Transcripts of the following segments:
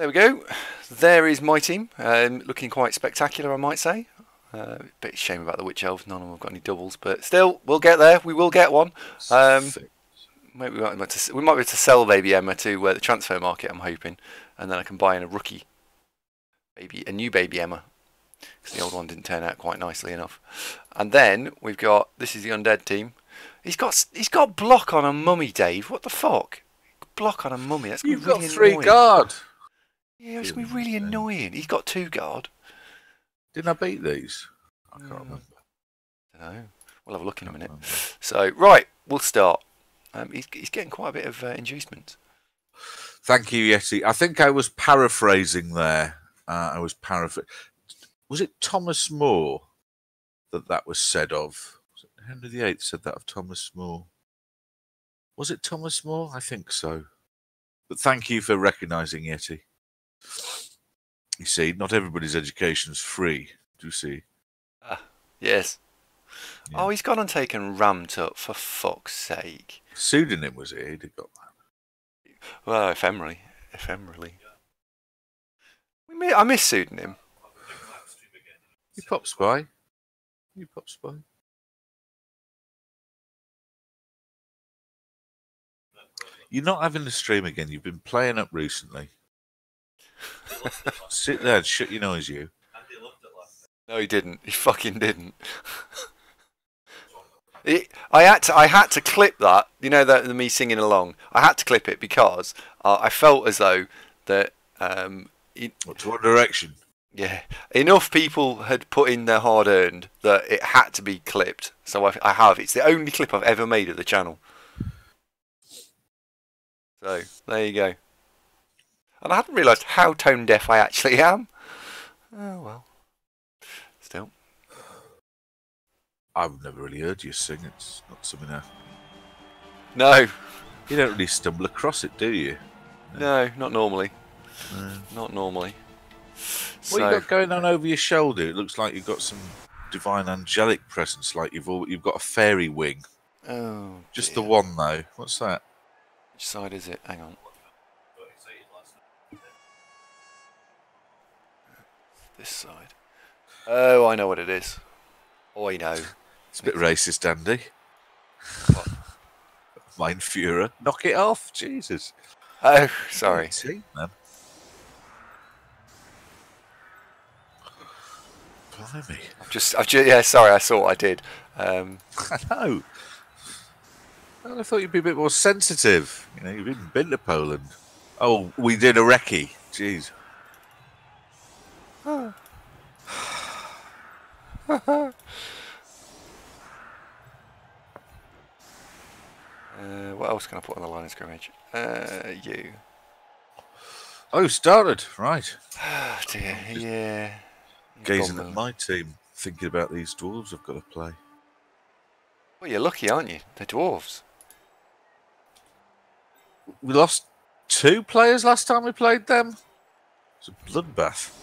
There we go. There is my team, looking quite spectacular, I might say. Bit of shame about the Witch Elves. None of them have got any doubles, but still, we'll get there. We will get one. Maybe we might be able to sell Baby Emma to the transfer market, I'm hoping, and then I can buy in a rookie, a new Baby Emma, because the old one didn't turn out quite nicely enough. And then we've got, this is the Undead team. He's got block on a mummy, Dave. What the fuck? Block on a mummy. That's You've really got 3 annoying. guard. Yeah, it's gonna be really annoying. He's got 2 guard. Didn't I beat these? I can't remember. I don't know. We'll have a look in a minute. So right, we'll start. He's getting quite a bit of inducement. Thank you, Yeti. I think I was paraphrasing there. Was it Thomas More that was said of? Was it Henry VIII said that of Thomas More? Was it Thomas More? I think so. But thank you for recognising, Yeti. You see, not everybody's education is free. Do you see? Yes. Yeah. Oh, he's gone and taken Ramped Up, for fuck's sake. Pseudonym was it? He'd have got that. Well, ephemerally. I miss Pseudonym. You pop spy. You're not having the stream again. You've been playing up recently. Sit there and shut your noise, you. No, he didn't. He fucking didn't. I had to clip that. You know, that me singing along. I had to clip it because I felt as though that. To what direction? Yeah, enough people had put in their hard-earned that it had to be clipped. So I have. It's the only clip I've ever made of the channel. So there you go. And I hadn't realised how tone deaf I actually am. Oh well. Still. I've never really heard you sing. It's not something I... No. You don't really stumble across it, do you? No, not normally. No. Not normally. What you got going on over your shoulder? It looks like you've got some divine angelic presence, like you've got a fairy wing. Oh, just dear. the one though. What's that? Which side is it? Hang on. This side. Oh, I know what it is. Oh, I know. It's a bit racist, Andy. What? Mein Führer. Knock it off, Jesus. Oh, sorry. See, man. Blimey. Yeah, sorry, I saw what I did. I know. Well, I thought you'd be a bit more sensitive. You know, you've even been to Poland. Oh, we did a recce. Jeez. Oh. What else can I put on the line of scrimmage? You. Oh, started. Right. Oh, dear. Yeah. Gazing at my team, thinking about these dwarves I've got to play. Well, you're lucky, aren't you? They're dwarves. We lost 2 players last time we played them. It's a bloodbath.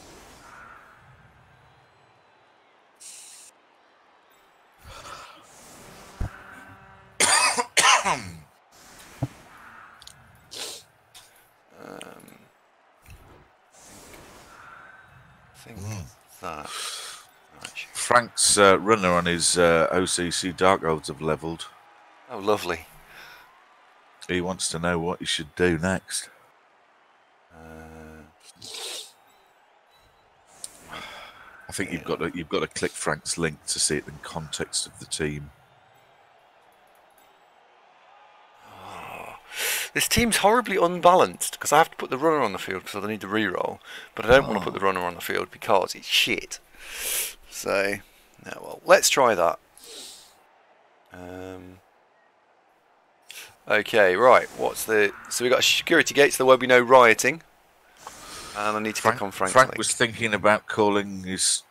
I think that. Frank's runner on his OCC Dark Elves have levelled. Oh, lovely. He wants to know what he should do next. I think you've got to click Frank's link to see it in context of the team. This team's horribly unbalanced because I have to put the runner on the field because I need the reroll, but I don't want to put the runner on the field because it's shit. So, yeah, well, let's try that. Okay, right. So we got a security gate to the web. We know rioting, and I need to click on Frank's Frank link. was thinking about calling his.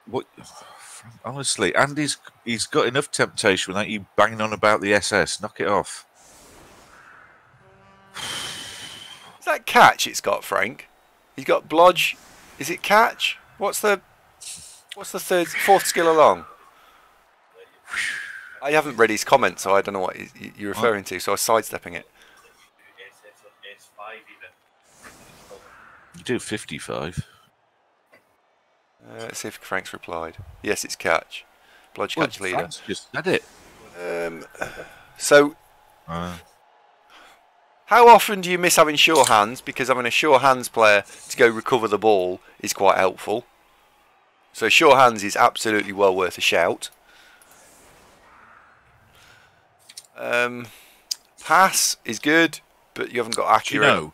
What? Honestly, Andy's he's got enough temptation without you banging on about the SS. Knock it off. Is that catch it's got, Frank? He's got blodge. Is it catch? What's the fourth skill along? I haven't read his comment, so I don't know what you're referring to, so I was sidestepping it. could do 55. Let's see if Frank's replied. Yes, it's catch. Blodge catch leader. Frank's just said it. So, how often do you miss having sure hands? Because having a sure hands player to go recover the ball is quite helpful. So sure hands is absolutely well worth a shout. Pass is good, but you haven't got accurate. You know,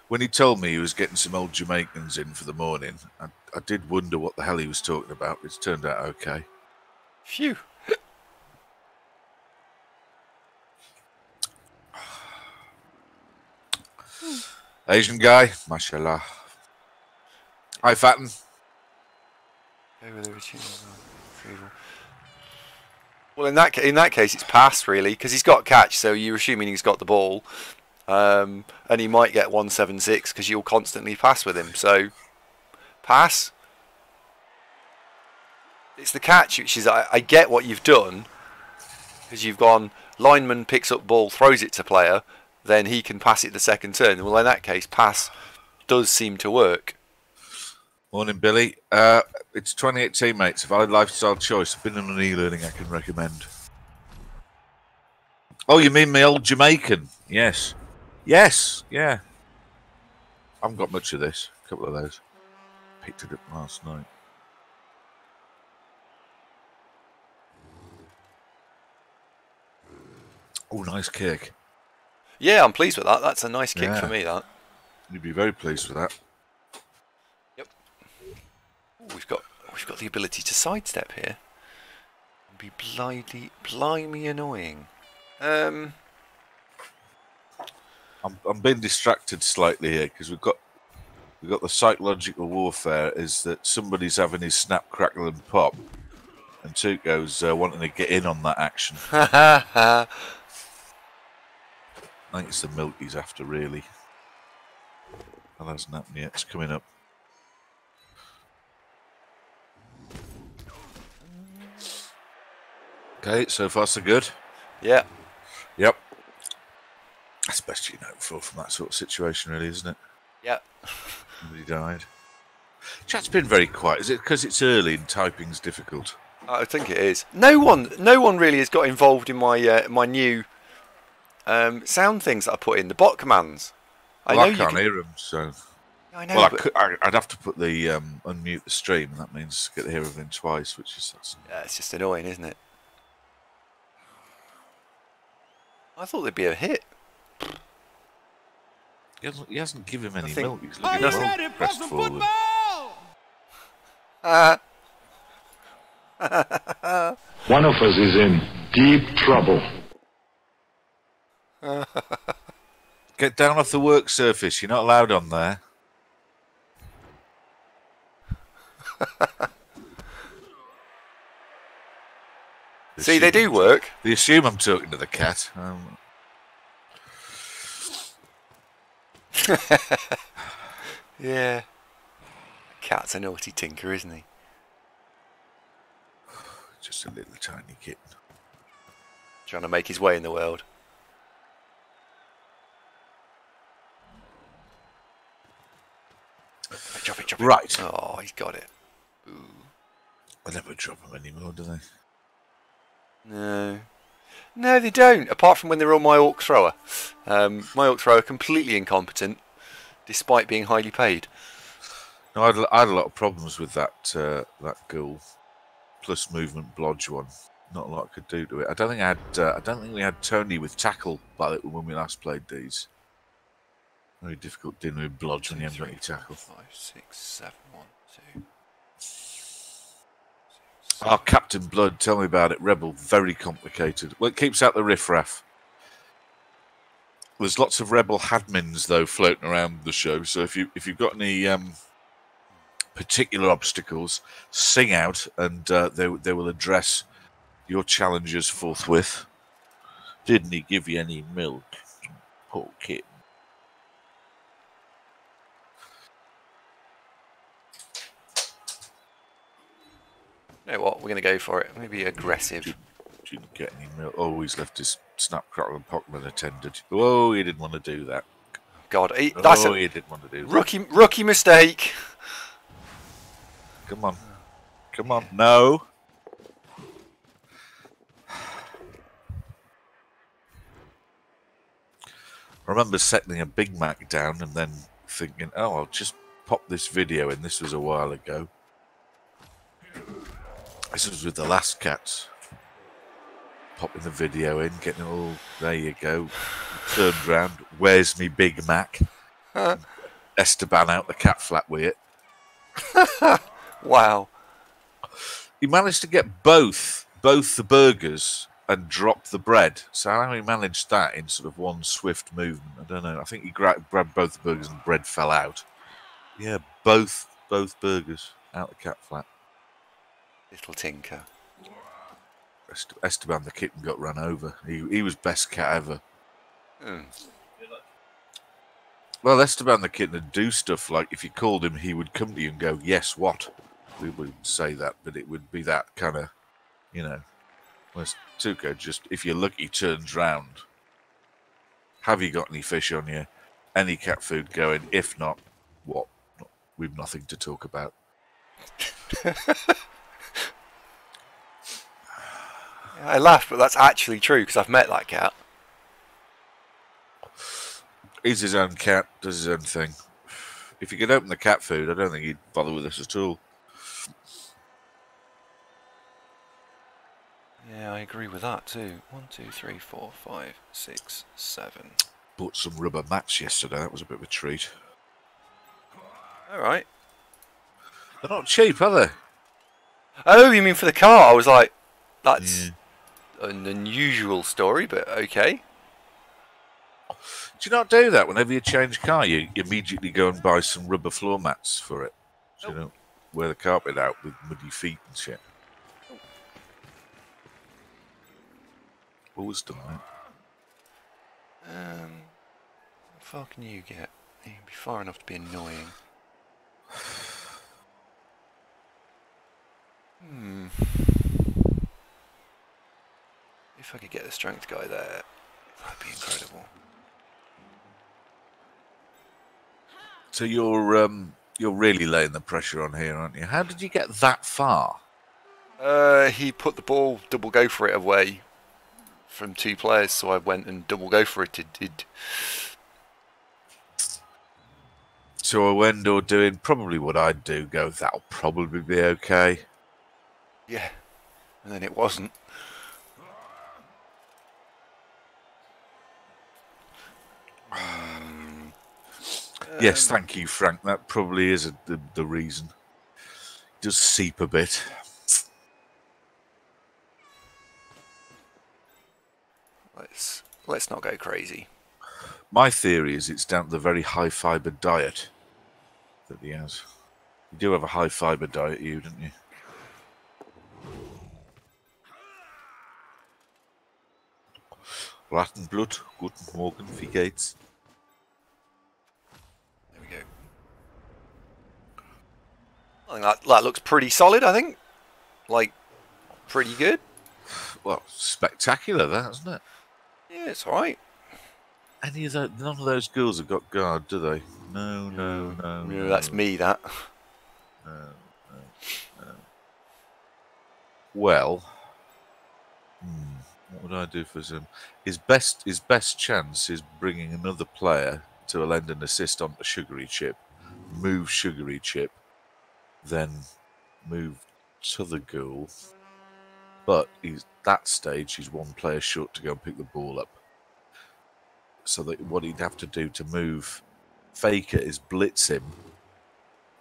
when he told me he was getting some old Jamaicans in for the morning, I did wonder what the hell he was talking about. It's turned out okay. Phew. Asian guy, mashallah. Hi, Fatten. Well, in that case, it's pass really, because he's got catch, so you're assuming he's got the ball, and he might get 176 because you'll constantly pass with him. So, pass. It's the catch, which is I get what you've done, because you've gone lineman picks up ball, throws it to player, then he can pass it the second turn. Well, in that case, pass does seem to work. Morning, Billy. It's 2018, mate. It's a valid lifestyle choice. I've been on an e-learning I can recommend. Oh, you mean my old Jamaican? Yes. Yes, yeah. I haven't got much of this. A couple of those. Picked it up last night. Oh, nice kick. Yeah, I'm pleased with that. That's a nice kick for me, that. You'd be very pleased with that. Yep. Ooh, we've got the ability to sidestep here. And be blimey annoying. I'm being distracted slightly here because we've got the psychological warfare is that somebody's having his snap, crackle, and pop, and Tuco's wanting to get in on that action. I think it's the milk he's after, really. That hasn't happened yet. It's coming up. Okay, so far so good. Yeah. Yep. That's the best you can hope for from that sort of situation, really, isn't it? Yeah. Somebody died. Chat's been very quiet. Is it because it's early and typing's difficult? I think it is. No one really has got involved in my my new sound things that I put in, the bot commands. Well, I can't hear them, so. I know. Well, I'd have to put the unmute the stream, and that means get to hear everything twice, which is. Yeah, it's just annoying, isn't it? I thought there'd be a hit. He hasn't given him any milk. He's Are looking you well ready for pressed some forward. football? One of us is in deep trouble. Get down off the work surface. You're not allowed on there. See, they do work. They assume I'm talking to the cat. Yeah. Cat's a naughty tinker, isn't he? Just a little tiny kitten. Trying to make his way in the world. Drop it. Right. Oh, he's got it. Ooh. They never drop them anymore, do they? No, they don't. Apart from when they're on my orc thrower. My orc thrower completely incompetent, despite being highly paid. No, I had a lot of problems with that ghoul, plus movement blodge one. Not a lot I could do to it. I don't think we had Tony with tackle when we last played these. Very difficult dealing with blodge when you haven't got any tackle. 5, 6, 7, 1, 2. Oh, Captain Blood, tell me about it. REBBL, very complicated. Well, it keeps out the riffraff. There's lots of REBBL admins though floating around the show. So if you've got any particular obstacles, sing out, and they will address your challenges forthwith. Didn't he give you any milk, poor kitten? You know what? We're going to go for it. Maybe aggressive. Didn't get any milk. Oh, he's left his snap, crackle, and pop unattended. Oh, he didn't want to do that. God, that's Oh, a you didn't want to do that. rookie mistake. Come on. Come on. No. I remember setting a Big Mac down and then thinking, oh, I'll just pop this video in. This was a while ago. This was with the last cats. Popping the video in, getting it all, there you go. Turned round, where's me Big Mac? Esteban out the cat flap with it. Wow. He managed to get both the burgers and drop the bread. So how he managed that in sort of one swift movement, I don't know. I think he grabbed both the burgers and the bread fell out. Yeah, both burgers out the cat flap. Little tinker. Esteban the kitten got run over. He was best cat ever. Mm. Well, Esteban the kitten would do stuff like if you called him, he would come to you and go, yes, what? We wouldn't say that, but it would be that kind of, you know. Whereas Tuco just, if you're lucky, turns round. Have you got any fish on you? Any cat food going? If not, what? We've nothing to talk about. I laugh, but that's actually true because I've met that cat. He's his own cat, does his own thing. If you could open the cat food, I don't think he'd bother with us at all. Yeah, I agree with that too. 1, 2, 3, 4, 5, 6, 7. Bought some rubber mats yesterday. That was a bit of a treat. All right. They're not cheap, are they? Oh, you mean for the car? I was like, that's an unusual story, but okay. Do you not do that whenever you change car? You immediately go and buy some rubber floor mats for it, so you don't wear the carpet out with muddy feet and shit. Always done that. How far can you get? You can be far enough to be annoying. If I could get the strength guy there, that'd be incredible. So you're really laying the pressure on here, aren't you? How did you get that far? He put the ball double go for it away from 2 players, so I went and double go for it. It did. So Owendo doing probably what I'd do, go, that'll probably be okay. Yeah, and then it wasn't. Yes, thank you, Frank. That probably is the reason. It does seep a bit. Let's not go crazy. My theory is it's down to the very high fibre diet that he has. You do have a high fibre diet, you, don't you? Rattenblut, guten Morgen, wie geht's? There we go. I think that looks pretty solid, I think. Like, pretty good. Well, spectacular, that, isn't it? Yeah, it's alright. Any of that? None of those girls have got guard, do they? No. Yeah, that's me, that. No. Well, what would I do for him? His best chance is bringing another player to lend an assist onto Sugary Chip, move Sugary Chip, then move to the goal. But that stage, he's 1 player short to go and pick the ball up. So that what he'd have to do to move Faker is blitz him,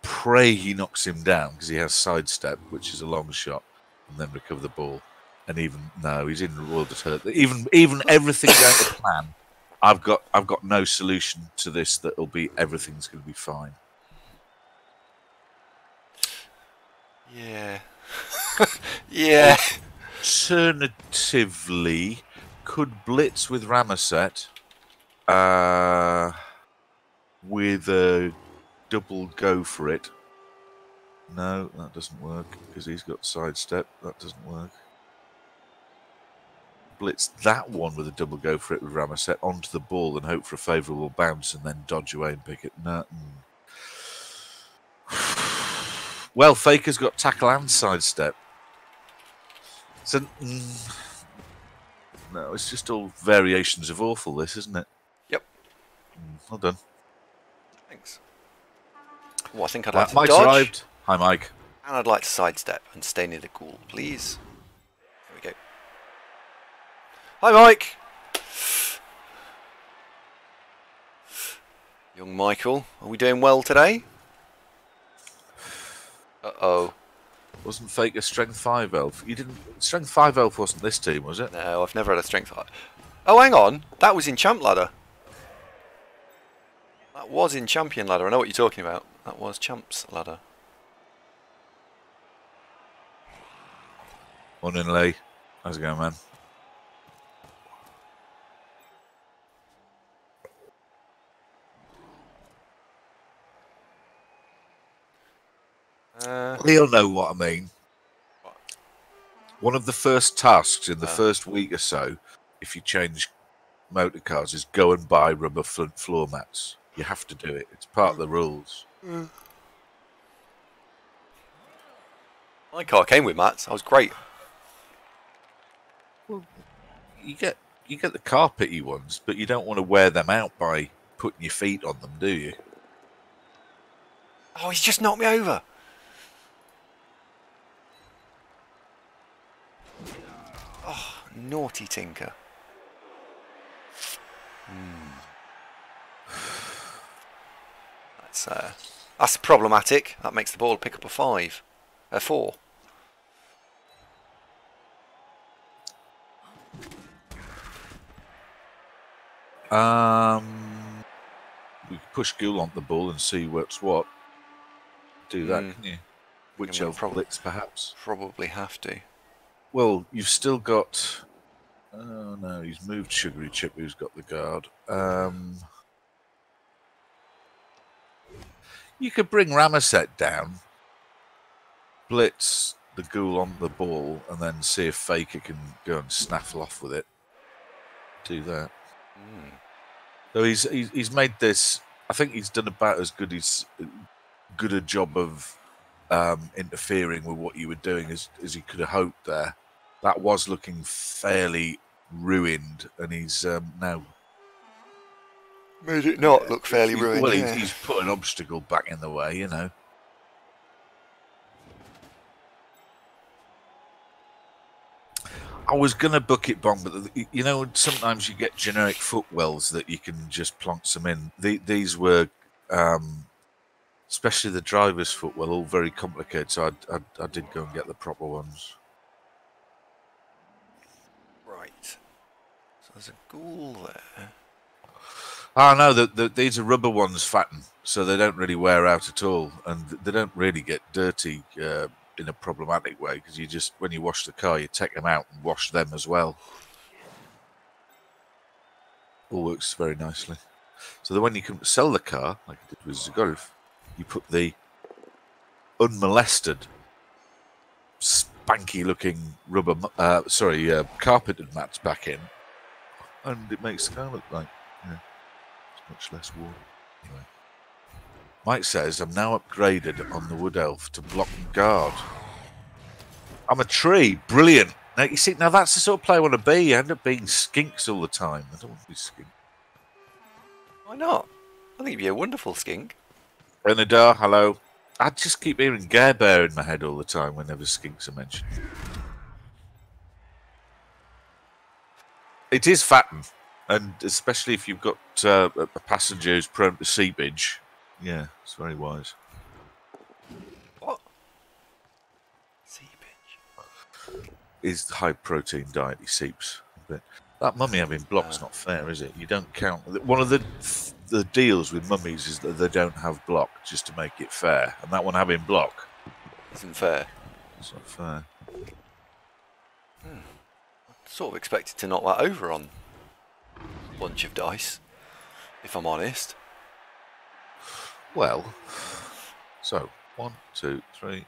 pray he knocks him down because he has sidestep, which is a long shot, and then recover the ball. And even no, he's in the world of hurt. Even everything going to plan, I've got no solution to this that'll be everything's going to be fine. Yeah. Yeah. Alternatively, could blitz with Ramaset with a double go for it. No, that doesn't work because he's got sidestep. That doesn't work. blitz that one with a double go for it with Ramosette onto the ball and hope for a favourable bounce and then dodge away and pick it. No. Well, Faker's got tackle and sidestep. So, no, it's just all variations of awful, this, isn't it? Yep. Well done. Thanks. Oh, I think I'd like to Mike's dodge. arrived. Hi, Mike. And I'd like to sidestep and stay near the ghoul, please. There we go. Hi, Mike. Young Michael, are we doing well today? Uh-oh. Wasn't Faker Strength 5 Elf? You didn't. Strength 5 Elf wasn't this team, was it? No, I've never had a strength. Oh, hang on. That was in Champ Ladder. That was in Champion Ladder. I know what you're talking about. That was Champ's Ladder. Morning, Lee. How's it going, man? He'll know what I mean. What? One of the first tasks in the first week or so, if you change motor cars, is go and buy rubber floor mats. You have to do it. It's part of the rules. My car came with mats. I was great. Well, you get the carpety ones, but you don't want to wear them out by putting your feet on them, do you? Oh, he's just knocked me over. Oh, naughty Tinker. That's problematic. That makes the ball pick up a 4. We could push Ghoul on the ball and see what's what. Do that, can you? Which elf blitz, perhaps? Probably have to. Well, you've still got... Oh, no, he's moved Sugary Chip, who's got the guard. You could bring Ramosette down, blitz the Ghoul on the ball, and then see if Faker can go and snaffle off with it. Do that. So he's made this... I think he's done about as good a job of interfering with what you were doing as he could have hoped there. That was looking fairly ruined, and he's now made it not look fairly ruined. Well, he's put an obstacle back in the way, you know. I was going to bucket bomb, but you know, sometimes you get generic footwells that you can just plonk some in. These were, especially the driver's footwell, all very complicated, so I did go and get the proper ones. Right. So there's a ghoul there. Oh, no, these are rubber ones, fatten, so they don't really wear out at all, and they don't really get dirty in a problematic way, because you just, when you wash the car, you take them out and wash them as well. All works very nicely. So that when you come to sell the car, like I did with Zagolf, you put the unmolested, spanky-looking rubber, carpeted mats back in, and it makes the car look like, it's much less worn. Anyway. Mike says, I'm now upgraded on the Wood Elf to block and guard. I'm a tree. Brilliant. Now, you see, now that's the sort of player I want to be. I end up being skinks all the time. I don't want to be skink. Why not? I think you'd be a wonderful skink. Bernadar, hello. I just keep hearing Gare Bear in my head all the time whenever skinks are mentioned. It is fatten, and especially if you've got a passenger who's prone to seepage. Yeah, it's very wise. What? Seepage. Is high protein diet, he seeps a bit. That mummy having block's not fair, is it? You don't count. One of the deals with mummies is that they don't have block just to make it fair, and that one having block isn't fair. It's not fair. I sort of expected to knock that over on a bunch of dice, if I'm honest. Well, so 1, 2, 3,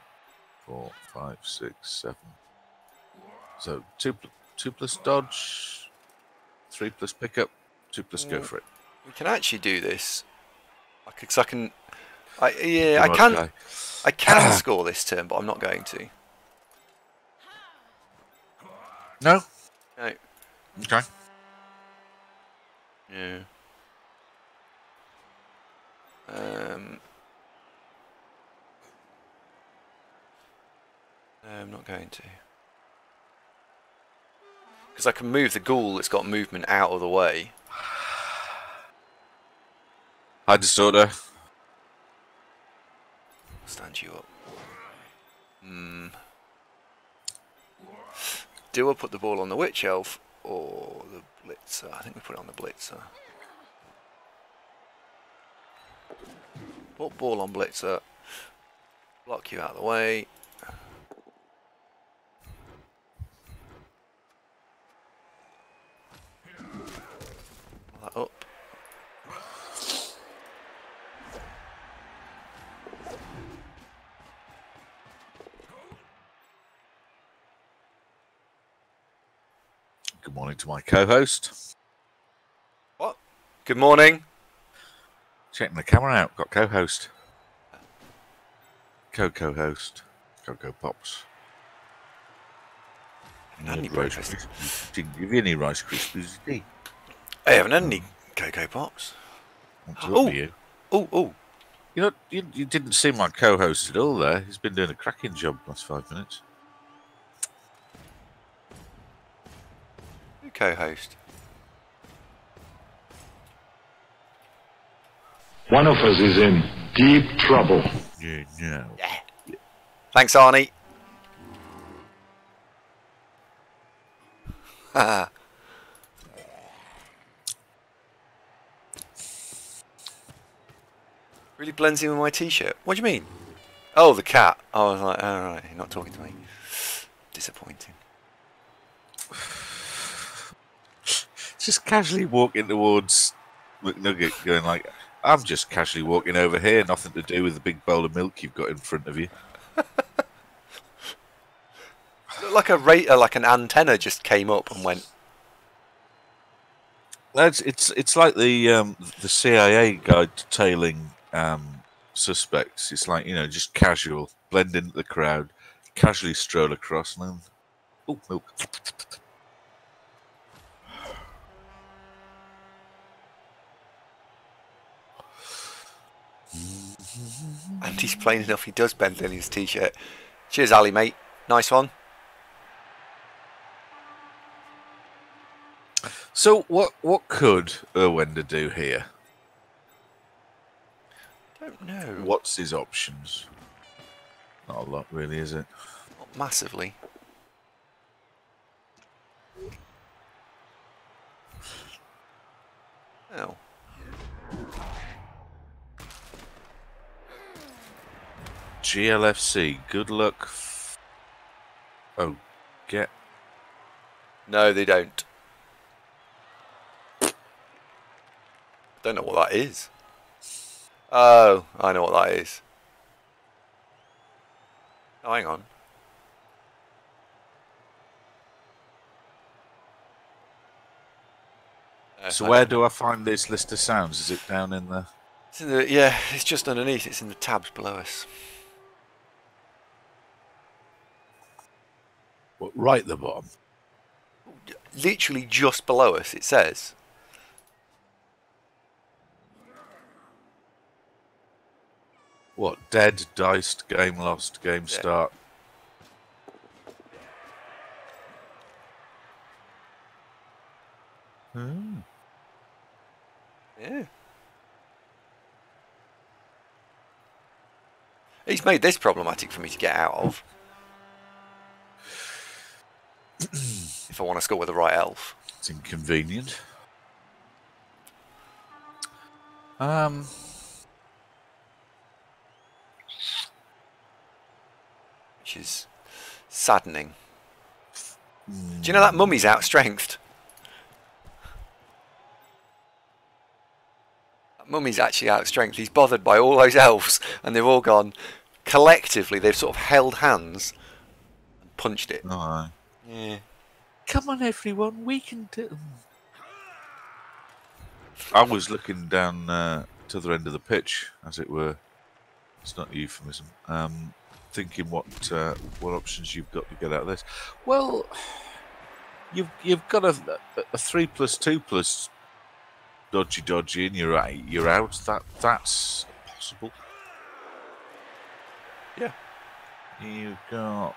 4, 5, 6, 7. So 2 2 plus dodge, 3 plus pickup, 2 plus go for it. We can actually do this. Because I can. I can score this turn, but I'm not going to. No? No. Okay. Yeah. No, I'm not going to. Because I can move the ghoul that's got movement out of the way. High disorder. Stand you up. Do I put the ball on the Witch Elf or the Blitzer? I think we put it on the Blitzer. Put ball on Blitzer. Block you out of the way. Pull that up. Good morning to my co-host. What? Good morning. Checking the camera out. Got co-host. Co-co-host. Cocoa Pops. Any breakfast. Didn't give you any Rice Krispies, did he? I haven't had any Cocoa Pops. What's up with you? Oh. You know, you didn't see my co-host at all there. He's been doing a cracking job the last 5 minutes. Who co-host? One of us is in deep trouble. Yeah, no. Yeah. Thanks, Arnie. Haha. Really blends in with my t-shirt. What do you mean? Oh, the cat. I was like, all right, you're not talking to me. Disappointing. Just casually walking towards McNugget, going like, I'm just casually walking over here, nothing to do with the big bowl of milk you've got in front of you. Like like an antenna just came up and went. It's like the CIA guide to tailing suspects. It's like, you know, just casual, blend into the crowd, casually stroll across, and then, oh, milk. And he's plain enough, he does bend in his t-shirt. Cheers, Ali, mate. Nice one. So what could Urwender do here? Don't know. What's his options? Not a lot, really, is it? Not massively. Oh. GLFC, good luck. Oh, get. No, they don't. Don't know what that is. Oh, I know what that is. Oh, hang on. So where do I find this list of sounds? Is it down in the... It's in the, yeah, it's just underneath. It's in the tabs below us. What, right at the bottom? Literally just below us, it says. What? Dead, diced, game lost, game start. Yeah. He's made this problematic for me to get out of. If I want to score with the right elf. It's inconvenient. Which is saddening. Do you know that mummy's outstrengthed? That mummy's actually outstrengthed. He's bothered by all those elves, and they've all gone. Collectively, they've sort of held hands and punched it. Oh, Yeah. Come on, everyone, we can do. I was looking down to the other end of the pitch, as it were. It's not a euphemism. Thinking what options you've got to get out of this. Well, you've got a 3+2+ dodgy, and you're out. That's possible. Yeah. You've got.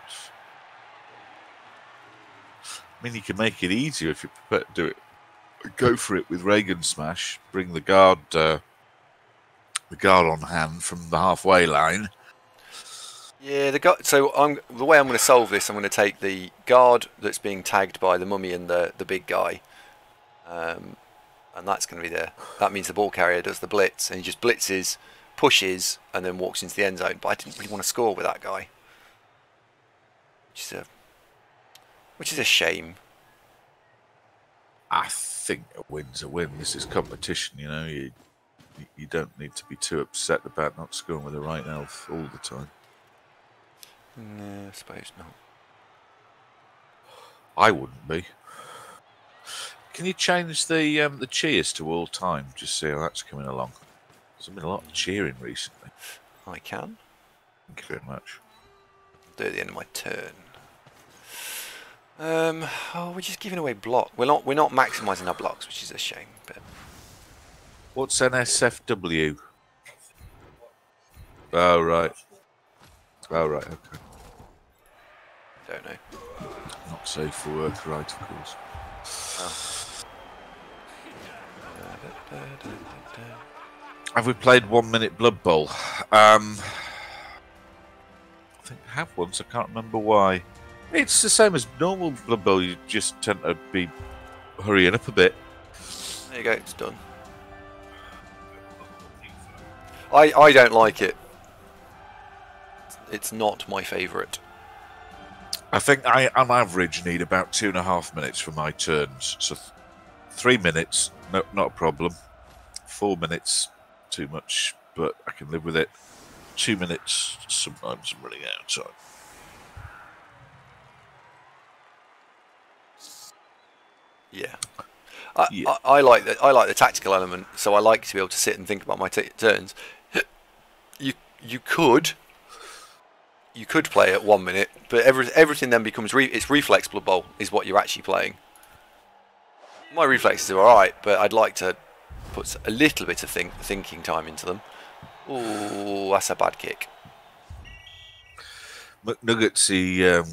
I mean, you can make it easier if you're prepared to do it. Go for it with Reagan Smash. Bring the guard on hand from the halfway line. Yeah, so the way I'm going to solve this, I'm going to take the guard that's being tagged by the mummy and the big guy, and that's going to be that means the ball carrier does the blitz, and he just blitzes, pushes, and then walks into the end zone. But I didn't really want to score with that guy, which is a shame. I think a win's a win. This is competition, you know. You don't need to be too upset about not scoring with the right elf all the time. No, I suppose not. I wouldn't be. Can you change the cheers to all time? Just see how that's coming along. There's been a lot of cheering recently. I can. Thank you very much. Do it at the end of my turn. We're just giving away block. We're not maximising our blocks, which is a shame. But what's NSFW? Oh right. Okay. Don't know. Not safe for work, right? Of course. Have we played 1 Minute Blood Bowl? I think I have once. I can't remember why. It's the same as normal Blood Bowl. You just tend to be hurrying up a bit. There you go. It's done. I don't like it. It's not my favourite. I think I, on average, need about 2.5 minutes for my turns. So 3 minutes, no, not a problem. 4 minutes, too much, but I can live with it. 2 minutes, sometimes I'm running out of time. Yeah. I like the tactical element, so I like to be able to sit and think about my turns. You could play at 1 minute, but everything then becomes it's reflex Blood Bowl is what you're actually playing. My reflexes are alright, but I'd like to put a little bit of thinking time into them. Ooh, that's a bad kick. McNuggetsy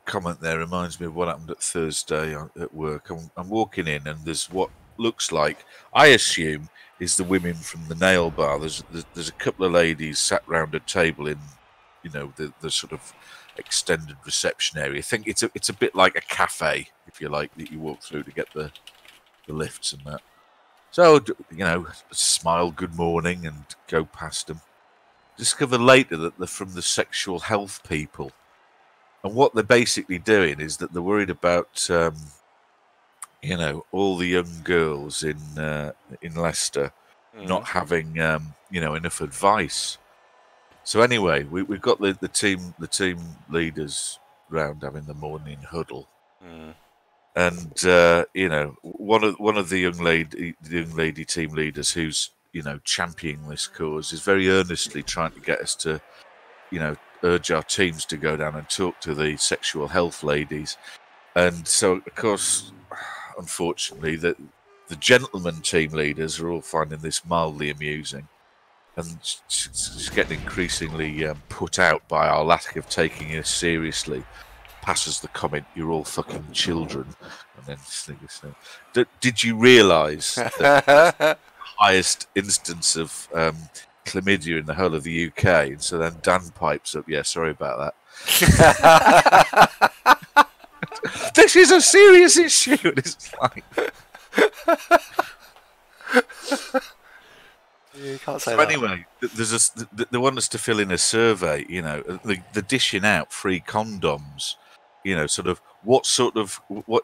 comment there reminds me of what happened at Thursday at work. I'm walking in and there's what looks like, I assume, is the women from the nail bar. There's a couple of ladies sat round a table in, you know, the sort of extended reception area. I think it's a bit like a cafe, if you like, that you walk through to get the lifts and that. So, you know, smile, good morning, and go past them. Discover later that they're from the sexual health people. And what they're basically doing is that they're worried about, you know, all the young girls in Leicester not having, you know, enough advice. So anyway, we've got the team leaders round having the morning huddle, and you know, one of the young lady team leaders who's, you know, championing this cause is very earnestly trying to get us to, you know, urge our teams to go down and talk to the sexual health ladies. And so, of course, unfortunately, the gentleman team leaders are all finding this mildly amusing, and it's getting increasingly put out by our lack of taking it seriously. Passes the comment, "You're all fucking children," and then did you realise that the highest instance of chlamydia in the whole of the UK? And so then Dan pipes up, "Yeah, sorry about that." This is a serious issue. And it's like, you can't say that. Anyway, they want us to fill in a survey. You know, the dishing out free condoms. You know, sort of what,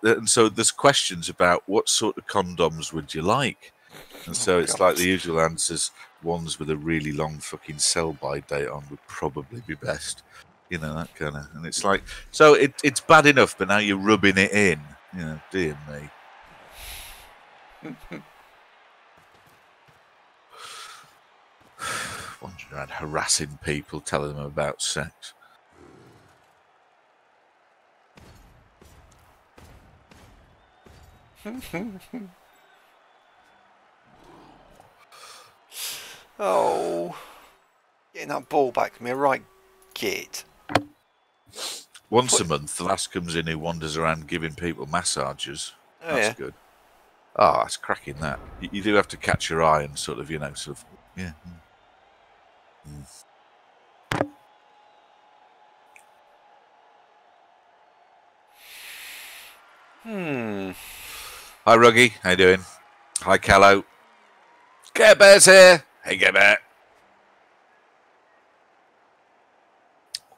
and so there's questions about what sort of condoms would you like, and so it's like the usual answers. Ones with a really long fucking sell-by date on would probably be best. You know, that kind of, and it's like, so it's bad enough, but now you're rubbing it in. You know, dear me. Wandering around harassing people, telling them about sex. Oh, getting that ball back to me, right? Git. Once a month, the lass comes in who wanders around giving people massages. Oh, That's yeah. good. Oh, that's cracking. That you do have to catch your eye and sort of, you know, yeah. Hi, Ruggy. How you doing? Hi, Callow. Care Bear's here. Hey, Care Bear.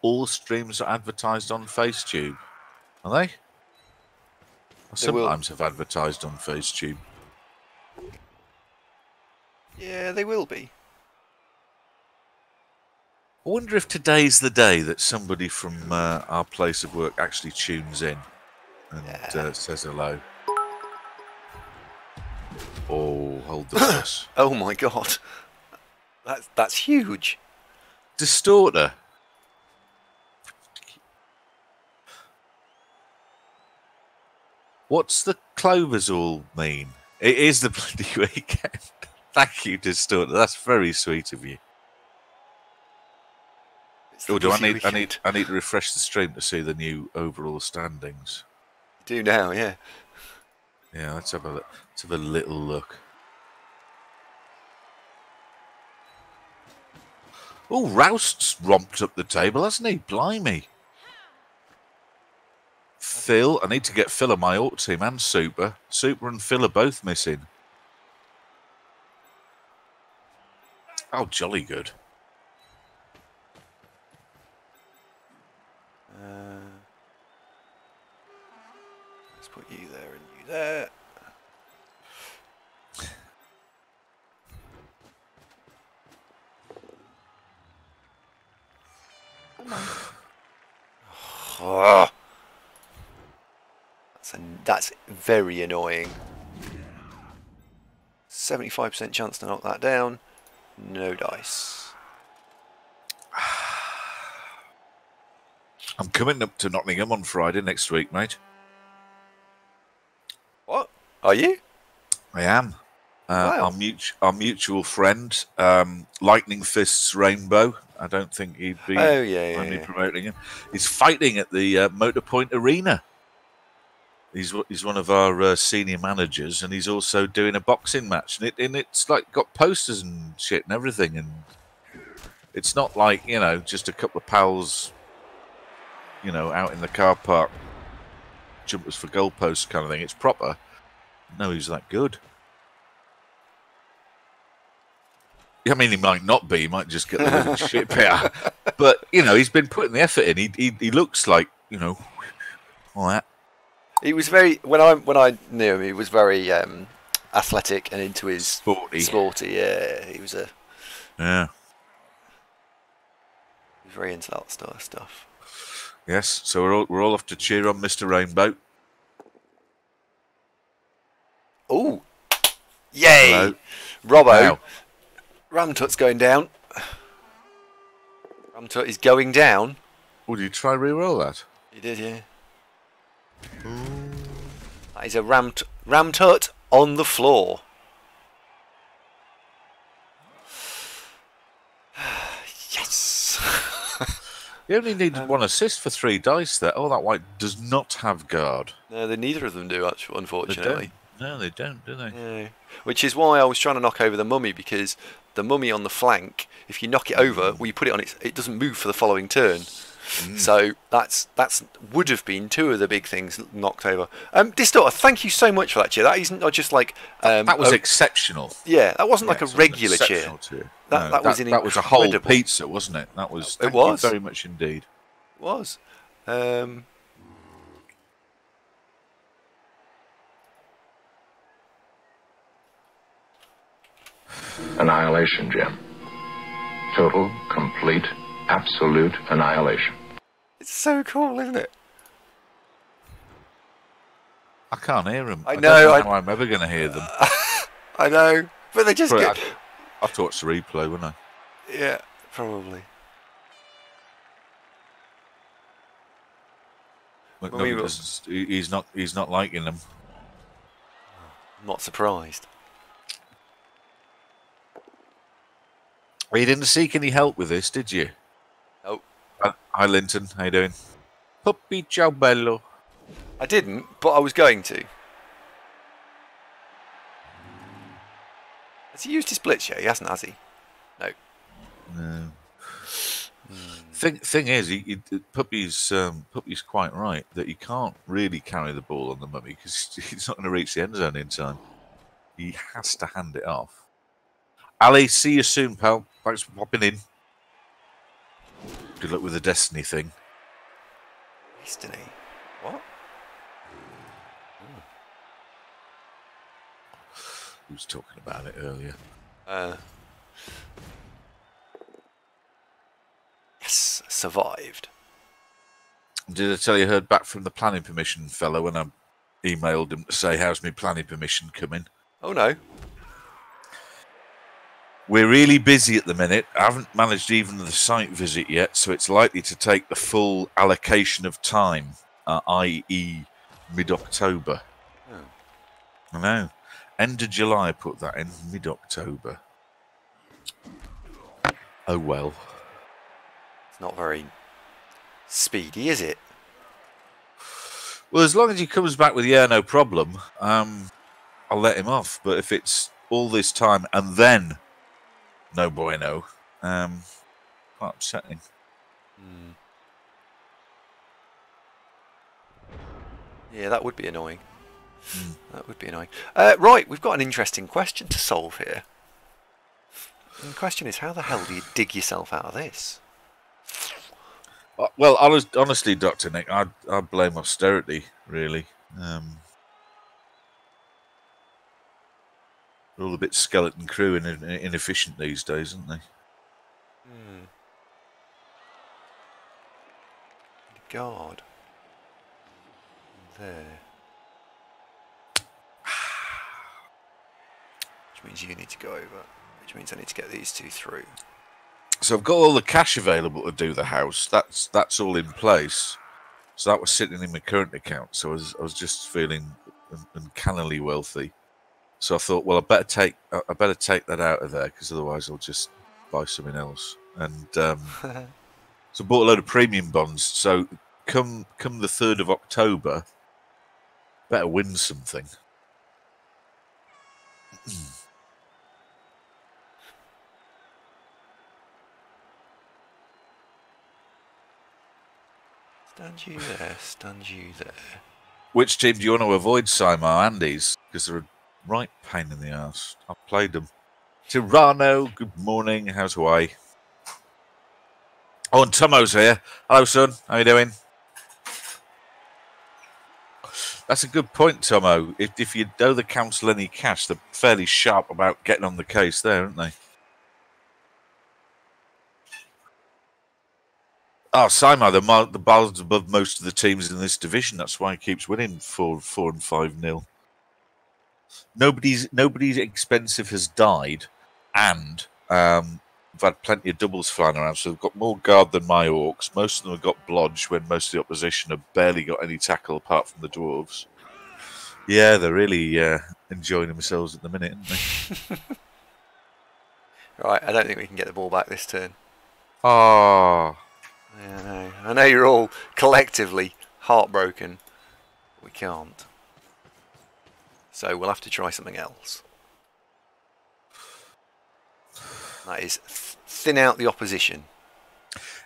All streams are advertised on FaceTube. Are they? I sometimes have advertised on FaceTube. Yeah, they will be. I wonder if today's the day that somebody from our place of work actually tunes in and says hello. Oh, hold the bus. Oh my god. That's huge. Distorter. What's the clovers all mean? It is the bloody weekend. Thank you, Distorter. That's very sweet of you. Oh, do I need to refresh the stream to see the new overall standings? You do now, yeah. Yeah, let's have a little look. Oh, Roust's romped up the table, hasn't he? Blimey. Phil, I need to get Phil on my alt team and Super. Super and Phil are both missing. Oh, jolly good. Let's put you there and you there. Oh. That's very annoying. 75% chance to knock that down. No dice. I'm coming up to Nottingham on Friday next week, mate. What? Are you? I am. Wow. Our mutual friend, Lightning Fists Rainbow. I don't think he'd be promoting him. He's fighting at the Motorpoint Arena. He's one of our senior managers, and he's also doing a boxing match. And it's like got posters and shit and everything. And it's not like, you know, just a couple of pals, you know, out in the car park, jumpers for goalposts kind of thing. It's proper. No, he's that good. I mean, he might not be. He might just get the living shit out. But, you know, he's been putting the effort in. He looks like, you know, all that. He was very, when I knew him, he was very athletic and into his sporty. Yeah, he was yeah. He was very into that sort of stuff. Yes, so we're all off to cheer on Mr. Rainbow. Oh, yay! Hello. Robbo, Now. Ramtut's going down. Ramtut is going down. Would you try re-roll that? He did, yeah. That is a Ramtut on the floor. Yes! He only needed one assist for 3 dice there. Oh, that white does not have guard. No, neither of them do, actually, unfortunately. No, they don't, do they? No. Which is why I was trying to knock over the mummy, because the mummy on the flank, if you knock it over, well, you put it on it doesn't move for the following turn. So that's would have been 2 of the big things knocked over. Distorter, thank you so much for that cheer. That isn't just like that was exceptional. Yeah, that wasn't like a regular cheer. That was an incredible. That was a whole pizza, wasn't it? That was. Thank you very much indeed. It was. Annihilation, Jim. Total, complete, absolute annihilation. It's so cool, isn't it? I can't hear them. I Don't know. how I'm ever going to hear them. I know, but they just get. I'll watch the replay, wouldn't I? Yeah, probably. But no, he's not liking them. I'm not surprised. Well, you didn't seek any help with this, did you? Oh. Hi, Linton. How you doing? Puppy ciao bello. I didn't, but I was going to. Has he used his blitz yet? He hasn't, has he? No. No. Thing is, Puppy's quite right that he can't really carry the ball on the mummy because he's not going to reach the end zone in time. He has to hand it off. Ali, see you soon, pal. Thanks for popping in. Good luck with the Destiny thing. Destiny? What? He was talking about it earlier. Yes, survived. Did I tell you I heard back from the planning permission fellow when I emailed him to say, how's my planning permission coming? Oh, no. We're really busy at the minute. I haven't managed even the site visit yet, so it's likely to take the full allocation of time, i.e. mid-October. Oh. I know. End of July, I put that in. Mid-October. Oh, well. It's not very speedy, is it? Well, as long as he comes back with, yeah, no problem, I'll let him off. But if it's all this time and then no bueno, quite upsetting. Yeah, that would be annoying. That would be annoying. Right, we've got an interesting question to solve here. And the question is, how the hell do you dig yourself out of this? Well, honestly, Dr. Nick, I blame austerity, really. They're all a bit skeleton crew and inefficient these days, aren't they? God. There. Which means you need to go over. Which means I need to get these two through. So I've got all the cash available to do the house. That's all in place. So that was sitting in my current account. So I was just feeling uncannily wealthy. So I thought, well, I better take that out of there because otherwise I'll just buy something else. And so I bought a load of premium bonds. So come the 3rd of October, better win something. Stand you there, stand you there. Which team do you want to avoid, Simar? Andy's? Because they're a right pain in the arse. I've played them. Tirano, good morning. How's Hawaii? Oh, and Tomo's here. Hello, son. How you doing? That's a good point, Tomo. If you owe the council any cash, they're fairly sharp about getting on the case there, aren't they? Oh, Simar, the bar's above most of the teams in this division. That's why he keeps winning 4 and 5-0. Nobody's expensive has died, and we've had plenty of doubles flying around. So they've got more guard than my orcs. Most of them have got blodge, when most of the opposition have barely got any tackle apart from the dwarves. Yeah, they're really enjoying themselves at the minute, aren't they? Right, I don't think we can get the ball back this turn. Ah. Yeah, I know you're all collectively heartbroken. We can't. So we'll have to try something else. That is thin out the opposition.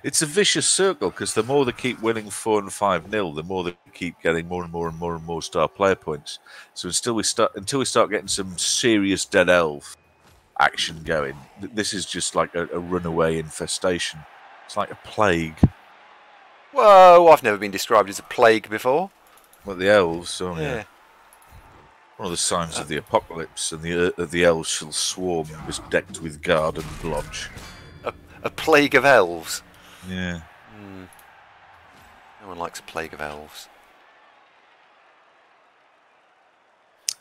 It's a vicious circle because the more they keep winning 4 and 5-0, the more they keep getting more and more star player points. So until we start getting some serious dead elf action going, this is just like a runaway infestation. It's like a plague. Whoa, I've never been described as a plague before. Well, the elves, yeah. One of the signs of the apocalypse, and the elves shall swarm, is decked with guard and blodge. A plague of elves? Yeah. No one likes a plague of elves.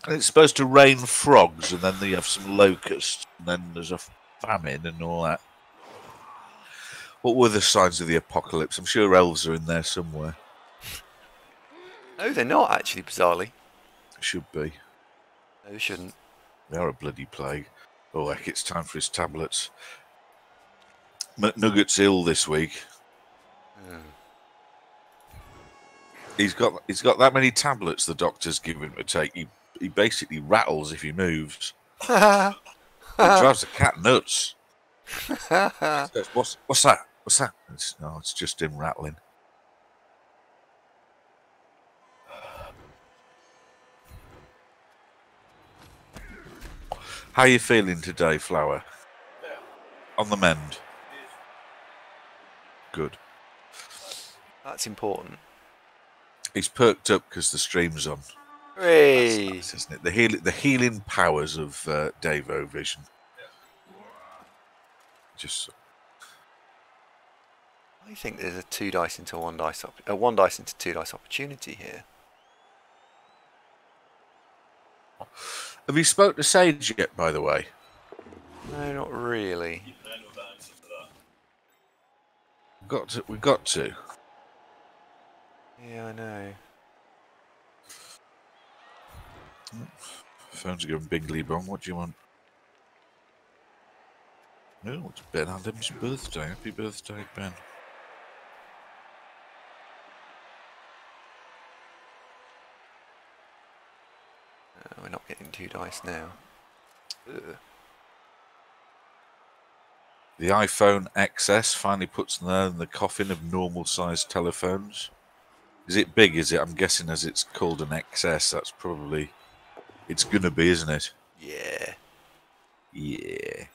And it's supposed to rain frogs, and then you have some locusts, and then there's a famine and all that. What were the signs of the apocalypse? I'm sure elves are in there somewhere. No, they're not actually, bizarrely. Should be. No, they shouldn't. They are a bloody plague. Oh, heck, it's time for his tablets. McNugget's ill this week. He's got that many tablets the doctor's given him to take. He basically rattles if he moves. It drives the cat nuts. Says, what's that? What's that? It's just him rattling. How are you feeling today, Flower? On the mend. Good. That's important. He's perked up because the stream's on. Hey. That's nice, isn't it? The healing powers of Davo Vision. Just. I think there's a 2 dice into 1 dice, 1 dice into 2 dice opportunity here. Have you spoke to Sage yet, by the way? No, not really. We got to. Yeah, I know. Phone's going bingly bong. What do you want? No, it's Ben Adams' birthday. Happy birthday, Ben. We're not getting 2 dice now. Ugh. The iPhone XS finally puts nail in the coffin of normal-sized telephones. Is it big, is it? I'm guessing as it's called an XS, that's probably... It's gonna be, isn't it? Yeah. Yeah.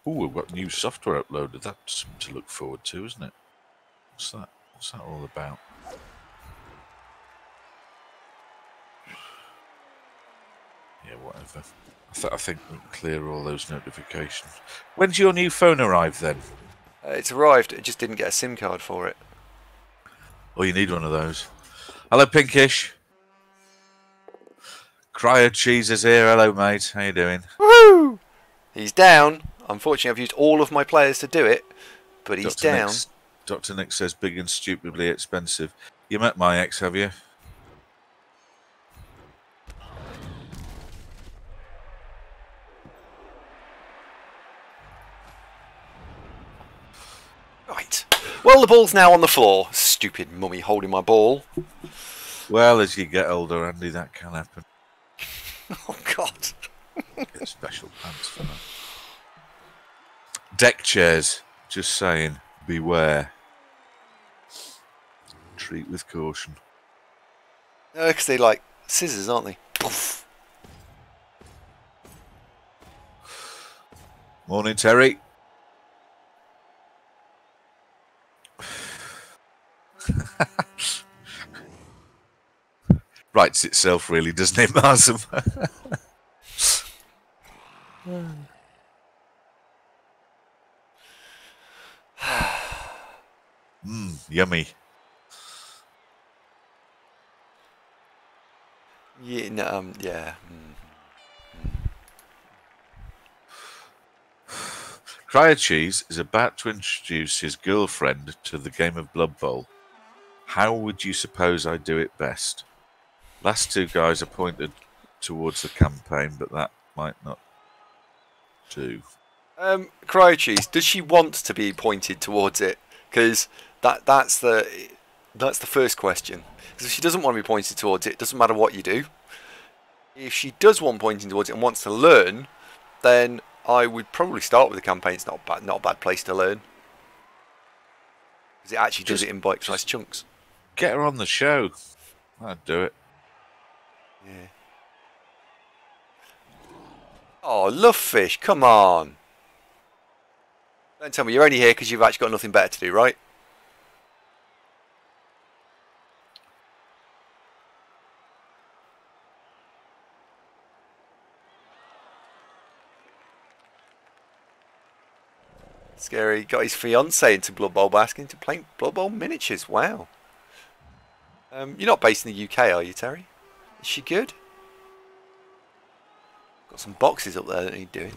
Oh, we've got new software uploaded. That's something to look forward to, isn't it? What's that? What's that all about? Yeah, whatever. I think we can clear all those notifications. When's your new phone arrive then? It's arrived, it just didn't get a SIM card for it. Oh, you need one of those. Hello, Pinkish. Cryo Cheese is here. Hello, mate. How you doing? Woohoo! He's down. Unfortunately, I've used all of my players to do it, but he's down. Dr. Nick says big and stupidly expensive. You met my ex, have you? Right. Well, the ball's now on the floor. Stupid mummy holding my ball. Well, as you get older, Andy, that can happen. Oh, God. Get special pants for that. Deck chairs. Just saying. Beware. Treat with caution. Because they like scissors, aren't they? Poof. Morning, Terry. Writes itself, really, doesn't it, Marsum? Yummy. Yeah, no, yeah. Cryo Cheese is about to introduce his girlfriend to the game of Blood Bowl. How would you suppose I do it best? Last 2 guys are pointed towards the campaign, but that might not do. Cryo Cheese, does she want to be pointed towards it? Because that's the first question. Because if she doesn't want to be pointed towards it, it doesn't matter what you do. If she does want pointing towards it and wants to learn, then I would probably start with the campaign. It's not a bad place to learn. Because it actually does it in bite-sized chunks. Get her on the show. I'd do it. Yeah. Oh, love fish, come on. Don't tell me you're only here because you've actually got nothing better to do, right? Scary. Got his fiancée into Blood Bowl by asking to play Blood Bowl miniatures. Wow. You're not based in the UK, are you, Terry? Is she good? Got some boxes up there that need doing.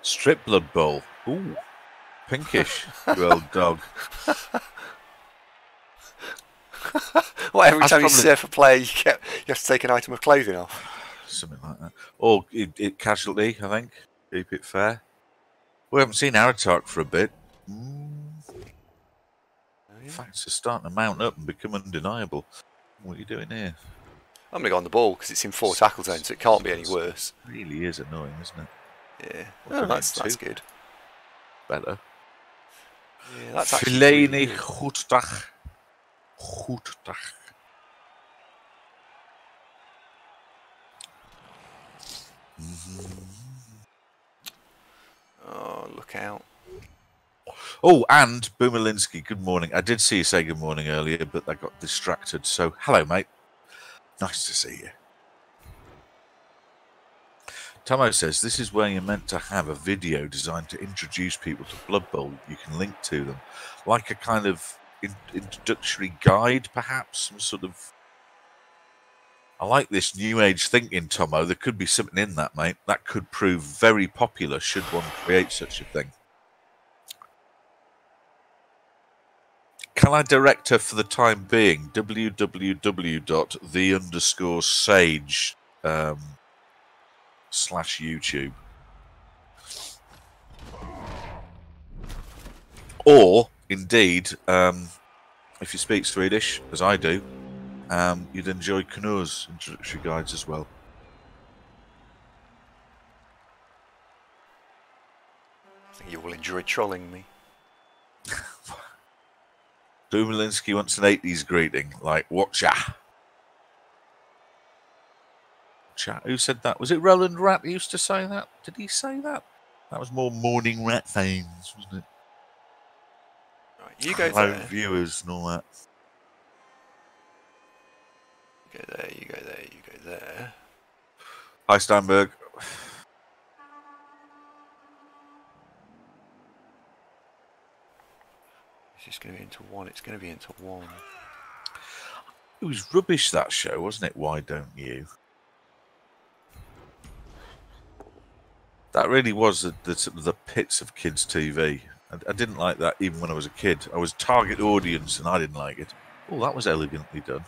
Strip Blood Bowl. Ooh, pinkish, you old dog. Well, every time you surf a player, you have to take an item of clothing off. Something like that. Or it casualty, I think. Keep it fair. We haven't seen Aratark for a bit. Facts are starting to mount up and become undeniable. What are you doing here? I'm going to go on the ball because it's in 4 tackle zones, so it can't be any worse. It really is annoying, isn't it? Yeah. Oh, that's good. Better. Yeah, that's actually really good. Goeddag. Oh, look out. Oh, and Boomerlinsky, good morning. I did see you say good morning earlier, but I got distracted. So, hello, mate. Nice to see you. Tomo says, this is where you're meant to have a video designed to introduce people to Blood Bowl. You can link to them. Like a kind of introductory guide, perhaps? Some sort of... I like this new age thinking, Tomo. There could be something in that, mate. That could prove very popular should one create such a thing. Can I direct her for the time being? www.the_sage /YouTube. Or, indeed, if you speak Swedish, as I do, you'd enjoy Knur's introductory guides as well. I think you will enjoy trolling me. Boomerlinsky wants an 80s greeting, like, watcha. Who said that? Was it Roland Rat who used to say that? Did he say that? That was more Morning Rat Fames, wasn't it? Right, you go Hello, there. viewers and all that. You go there, you go there, you go there. Hi, Steinberg. It's just going to be into 1. It's going to be into 1. It was rubbish, that show, wasn't it? Why Don't You? That really was the pits of kids' TV. I didn't like that even when I was a kid. I was target audience and I didn't like it. Oh, that was elegantly done.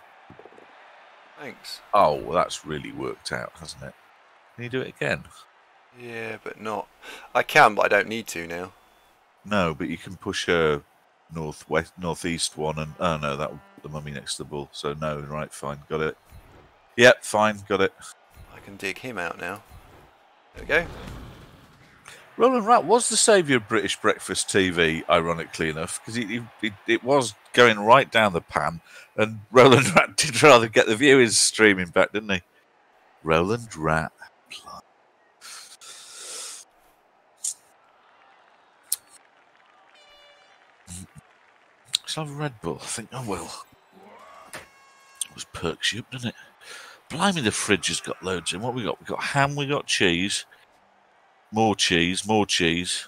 Thanks. Oh, well, that's really worked out, hasn't it? Can you do it again? Yeah, but not... I can, but I don't need to now. No, but you can push a northeast one and... Oh, no, that will put the mummy next to the bull. So, no, right, fine, got it. Yep, fine, got it. I can dig him out now. There we go. Roland Rat was the saviour of British breakfast TV, ironically enough, because it was going right down the pan, and Roland Rat did rather get the viewers streaming back, didn't he? Roland Rat. Shall I have a Red Bull? I think I will. It was perks you up, doesn't it? Blimey, the fridge has got loads in. What we got? We got ham, we got cheese. More cheese, more cheese.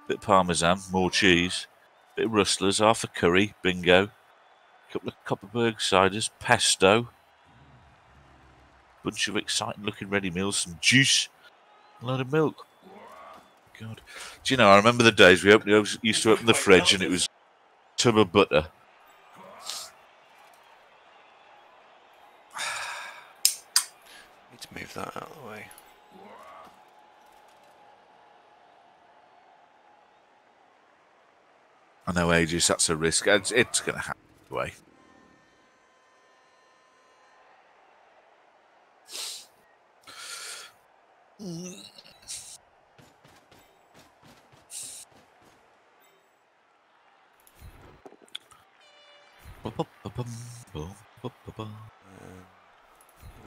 Bit of parmesan, more cheese. Bit of rustlers, half a curry, bingo. Couple of Copperberg ciders, pesto. Bunch of exciting looking ready meals, some juice, a load of milk. God. Do you know, I remember the days we used to open the fridge and it was a tub of butter. Need to move that out of the way. I know, Aegis, that's a risk. It's going to happen anyway.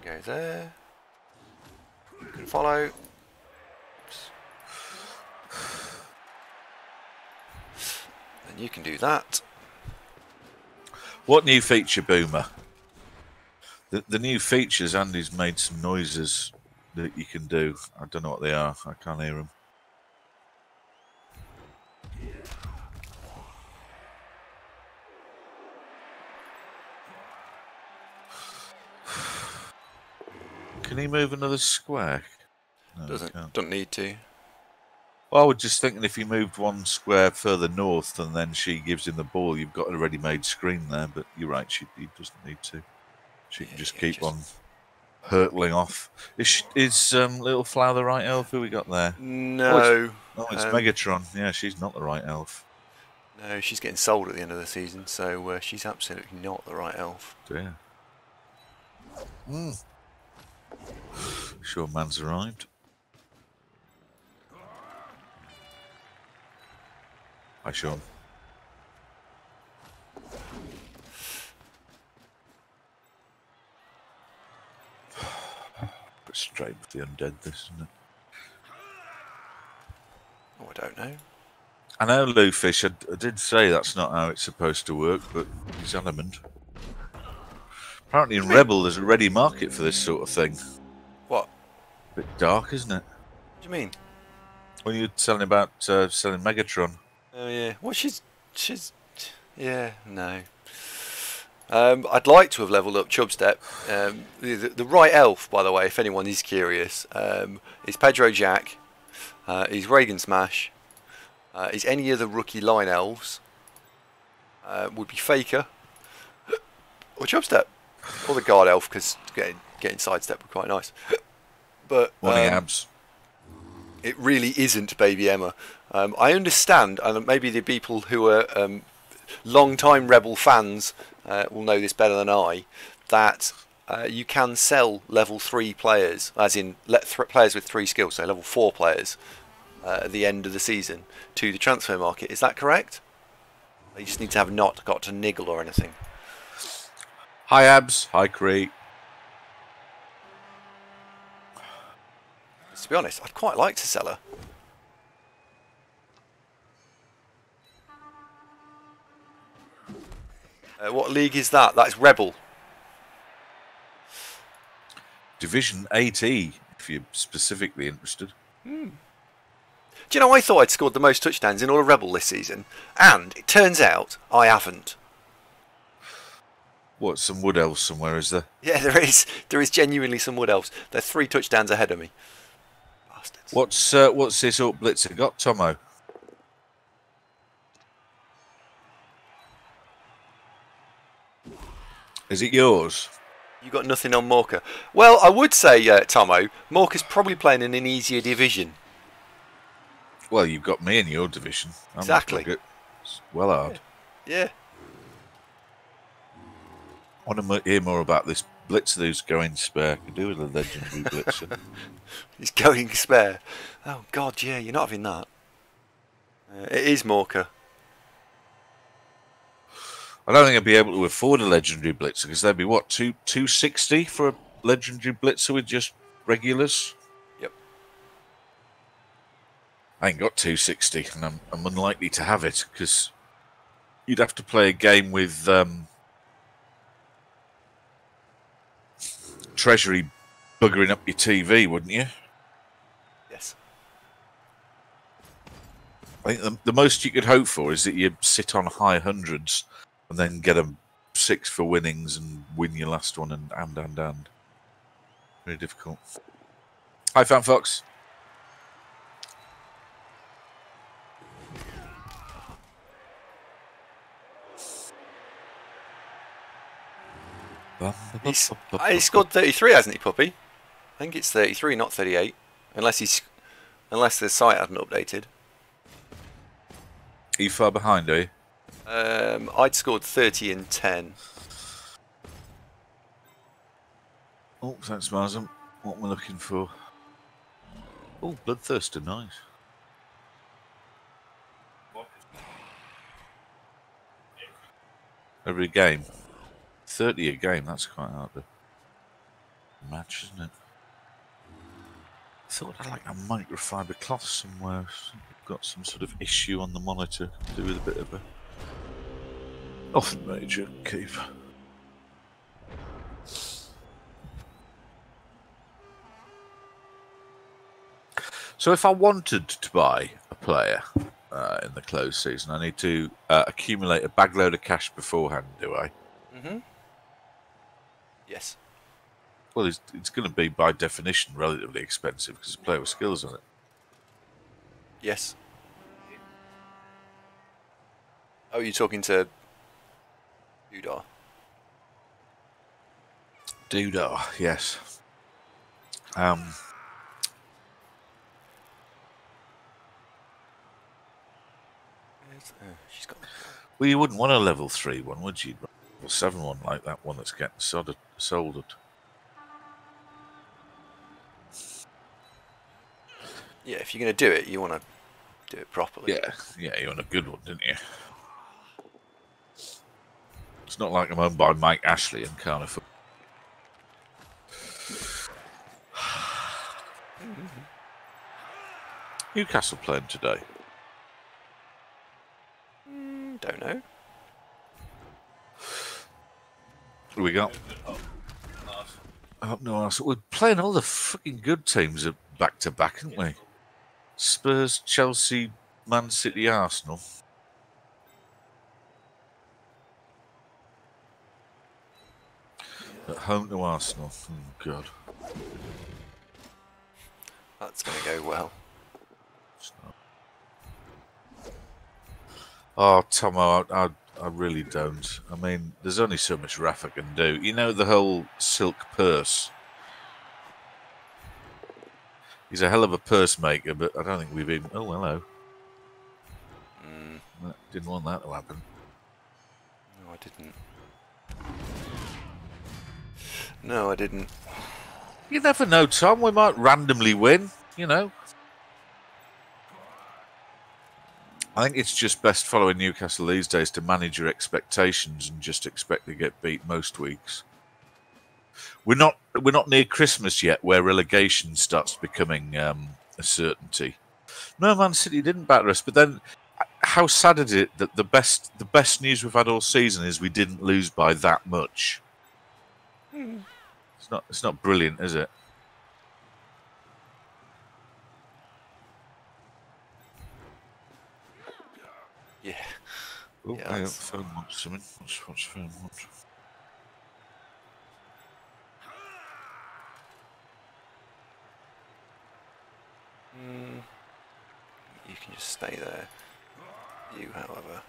Go there. You can follow. Oops. And you can do that. What new feature, Boomer? The new features, Andy's made some noises that you can do. I don't know what they are. I can't hear them. Can he move another square? No, Don't need to. Well, I was just thinking if he moved one square further north and then she gives him the ball, you've got a ready-made screen there. But you're right, he doesn't need to. She can just keep on hurtling off. Is Little Flower the right elf? Who we got there? No. It's Megatron. Yeah, she's not the right elf. No, she's getting sold at the end of the season, so she's absolutely not the right elf. Dear. Sure, man's arrived. Hi, Sean. Bit straight with the undead, this, isn't it? Oh, I don't know. I know, Lufish, I did say that's not how it's supposed to work, but he's adamant. Apparently in REBBL there's a ready market for this sort of thing. What? A bit dark, isn't it? What do you mean? When you're telling about selling Megatron. Oh, yeah. Well, she's... Yeah, no. I'd like to have leveled up Chubstep. The right elf, by the way, if anyone is curious, is Pedro Jack. He's Reagan Smash. Is any of the rookie line elves. Would be Faker. Or Chubstep. Or the guard elf, because getting sidestep would be quite nice. But Morning, Abs. it really isn't Baby Emma. I understand, and maybe the people who are long-time REBBL fans will know this better than I, that you can sell level 3 players, as in players with 3 skills, so level 4 players, at the end of the season to the transfer market. Is that correct? You just need to have not got to niggle or anything. Hi, Abs. Hi, Cree. To be honest, I'd quite like to sell her. What league is that? That's REBBL. Division 8E, if you're specifically interested. Do you know, I thought I'd scored the most touchdowns in all of REBBL this season, and it turns out I haven't. What, some wood elves somewhere, is there? Yeah, there is. There is genuinely some wood elves. They're 3 touchdowns ahead of me. Bastards. What's this up blitzer got, Tomo? Is it yours? You got nothing on Morka. Well, I would say, Tomo, Morka's probably playing in an easier division. Well, you've got me in your division. Exactly. It's well hard. Yeah. I want to hear more about this blitzer who's going spare. Could do with a legendary blitzer. He's going spare. Oh, God, yeah, you're not having that. It is Morka. I don't think I'd be able to afford a legendary blitzer because there'd be what, 260 for a legendary blitzer with just regulars. Yep. I ain't got 260, and I'm unlikely to have it because you'd have to play a game with Treasury buggering up your TV, wouldn't you? Yes. I think the most you could hope for is that you sit on high hundreds and then get a 6 for winnings and win your last one and. Very difficult. Hi, Fan Fox. He scored 33, hasn't he, Puppy? I think it's 33, not 38. Unless the site hadn't updated. Are you far behind, are you? I'd scored 30 and 10. Oh, thanks, Marsam. What am I looking for? Oh, Bloodthirster, nice. Every game. 30 a game, that's quite hard to match, isn't it? I thought I like a microfiber cloth somewhere. I've got some sort of issue on the monitor to do with a bit of a often major keep. So if I wanted to buy a player in the closed season, I need to accumulate a bagload of cash beforehand, do I? Mm-hmm. Yes. Well, it's going to be, by definition, relatively expensive because it's a player with skills on it. Yes. Oh, you're talking to Udar? Doodah, yes. She's got. Well, you wouldn't want a level 3 one, would you? Level 7 one like that one that's getting soldered. Yeah, if you're going to do it, you want to do it properly. Yeah, you want a good one, didn't you? It's not like I'm owned by Mike Ashley and can't afford. Newcastle playing today. Don't know. What we got? Oh, no, we're playing all the fucking good teams back to back, aren't we? Spurs, Chelsea, Man City, Arsenal. At home to Arsenal. Oh, God. That's going to go well. Oh, Tomo, I really don't. I mean, there's only so much Rafa can do. You know the whole silk purse? He's a hell of a purse maker, but I don't think we've even... Oh, hello. Didn't want that to happen. No, I didn't. No, I didn't. You never know, Tom. We might randomly win, you know. I think it's just best following Newcastle these days to manage your expectations and just expect to get beat most weeks. We're not near Christmas yet, where relegation starts becoming a certainty. No, Man City didn't batter us, but then how sad is it that the best news we've had all season is we didn't lose by that much? It's not brilliant, is it? Yeah. Oh, Yeah, phone wants something. What's phone wants? You can just stay there. You, however.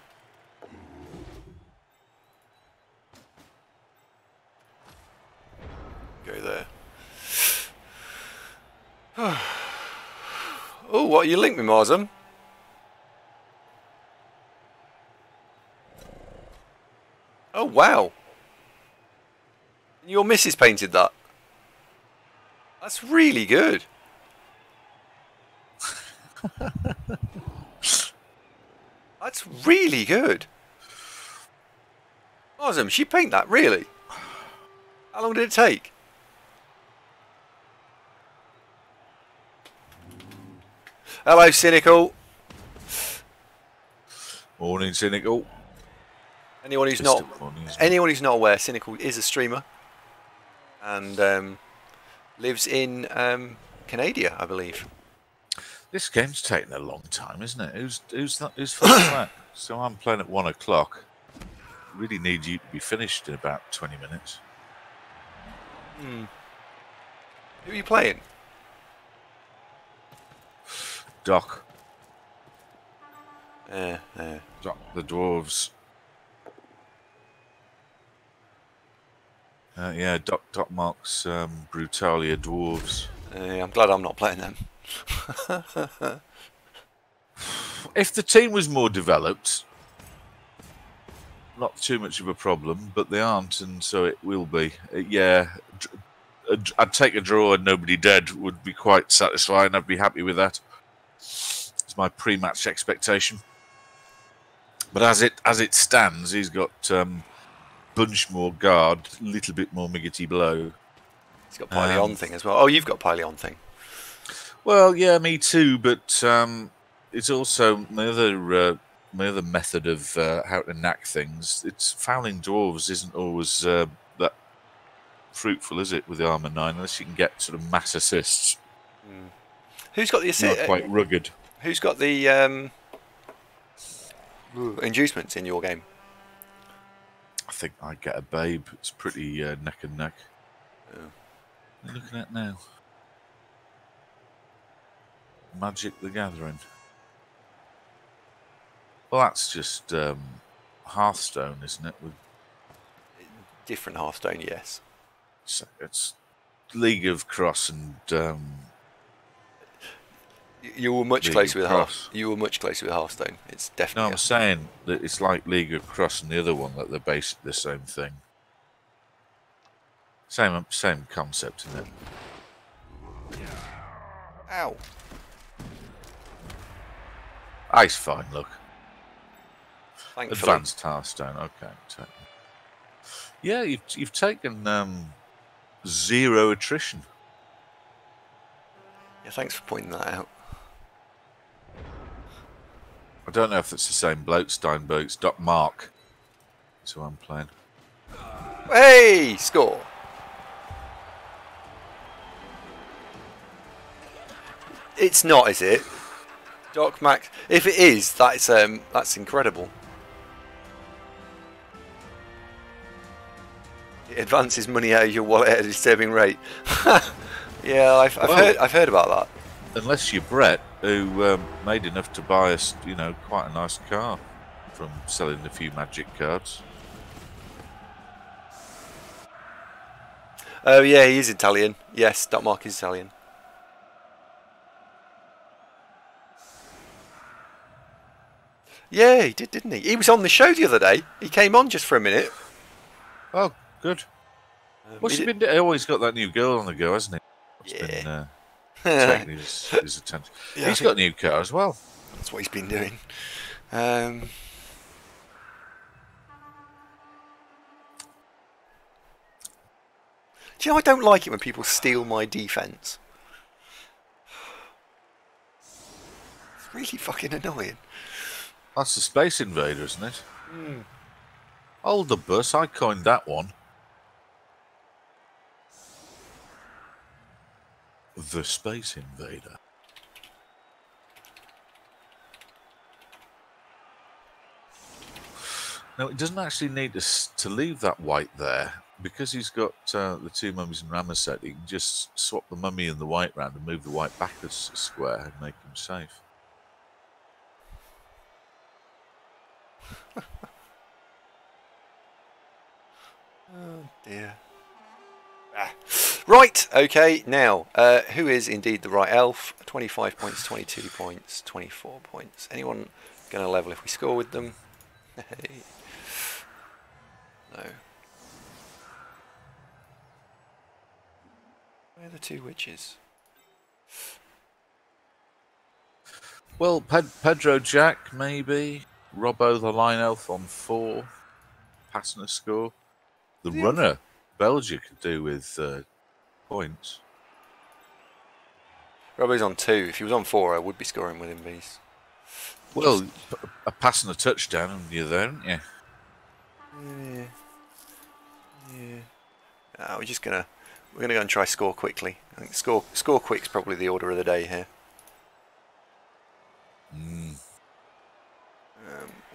Go there. Oh, what you linked me, Marsum? Oh, wow. Your missus painted that. That's really good. That's really good. Marsum, she painted that, really? How long did it take? Hello, Cynical. Morning, Cynical. Anyone who's not aware, Cynical is a streamer and lives in Canada, I believe. This game's taking a long time, isn't it? Who's that? So I'm playing at 1 o'clock. Really need you to be finished in about 20 minutes. Who are you playing? Doc. Doc the dwarves. Doc Mark's Brutalia dwarves. I'm glad I'm not playing them. If the team was more developed, not too much of a problem, but they aren't, and so it will be. I'd take a draw and nobody dead would be quite satisfying. I'd be happy with that. It's my pre-match expectation. But as it stands, he's got bunch more guard, little bit more miggity blow. He's got Piley on thing as well. Oh, you've got Piley on thing. Well, yeah, me too. But it's also my other method of how to knack things. It's fouling dwarves isn't always that fruitful, is it? With the armor 9, unless you can get sort of mass assists. Who's got the Not quite rugged. Who's got the inducements in your game? I think I get a babe. It's pretty neck and neck. Oh. What are you looking at now? Magic the Gathering. Well, that's just Hearthstone, isn't it? With Different Hearthstone, yes. it's League of Cross and you were much League closer of with Cross. You were much closer with Hearthstone. It's No, definitely. I'm saying that it's like League of Cross and the other one, that they're basically the same thing. Same concept, isn't it? Ow. Oh, it's fine, look. Thankfully. Advanced Hearthstone, okay. Yeah, you've taken 0 attrition. Yeah, thanks for pointing that out. I don't know if it's the same bloke, Steinberg. It's Doc Mark. That's who I'm playing. Hey, score. It's not, is it? Doc Max. If it is, that's incredible. It advances money out of your wallet at a disturbing rate. Yeah, I've heard about that. Unless you're Brett, who made enough to buy us, quite a nice car from selling a few magic cards. Oh yeah, he is Italian. Yes, Doc Mark is Italian. Yeah, he did, didn't he? He was on the show the other day. He came on just for a minute. Oh, good. What's he been doing? He always got that new girl on the go, hasn't he? Yeah. Been taking his attention. Yeah, he's got a new car as well. That's what he's been doing. Do you know, I don't like it when people steal my defense. It's really fucking annoying. That's the Space Invader, isn't it? Mm. Hold the bus, I coined that one. The Space Invader. Now, it doesn't actually need to leave that white there. Because he's got the 2 mummies and Ramesset, he can just swap the mummy and the white round and move the white back a square and make him safe. Oh dear. Right, okay, now, who is indeed the right elf? 25 points, 22 points, 24 points. Anyone going to level if we score with them? No. Where are the 2 witches? Well, Pedro Jack, maybe. Robbo the Line Elf on 4. Passing a score. The runner, Belgium, could do with points. Robbo's on 2. If he was on 4, I would be scoring with him, please. Well, a pass and a touchdown, and you're there, aren't you? Yeah. We're gonna go and try score quickly. I think score quick's probably the order of the day here.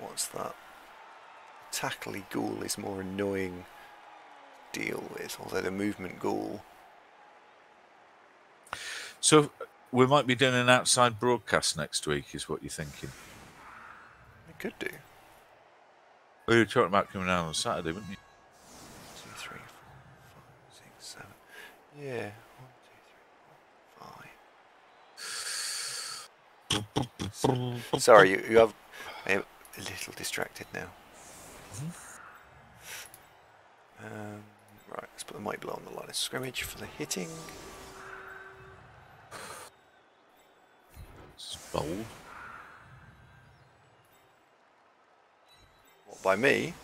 What's that? Tackly Ghoul is more annoying to deal with, although the movement Ghoul. So we might be doing an outside broadcast next week, is what you're thinking? We could do. Well, you were talking about coming out on Saturday, weren't you? 2, 3, 4, 5, 6, 7. Yeah. 1, 2, 3, 4, 5. Sorry, you have. I am a little distracted now. Right, let's put the might below on the line of scrimmage for the hitting. It's bold. What, by me?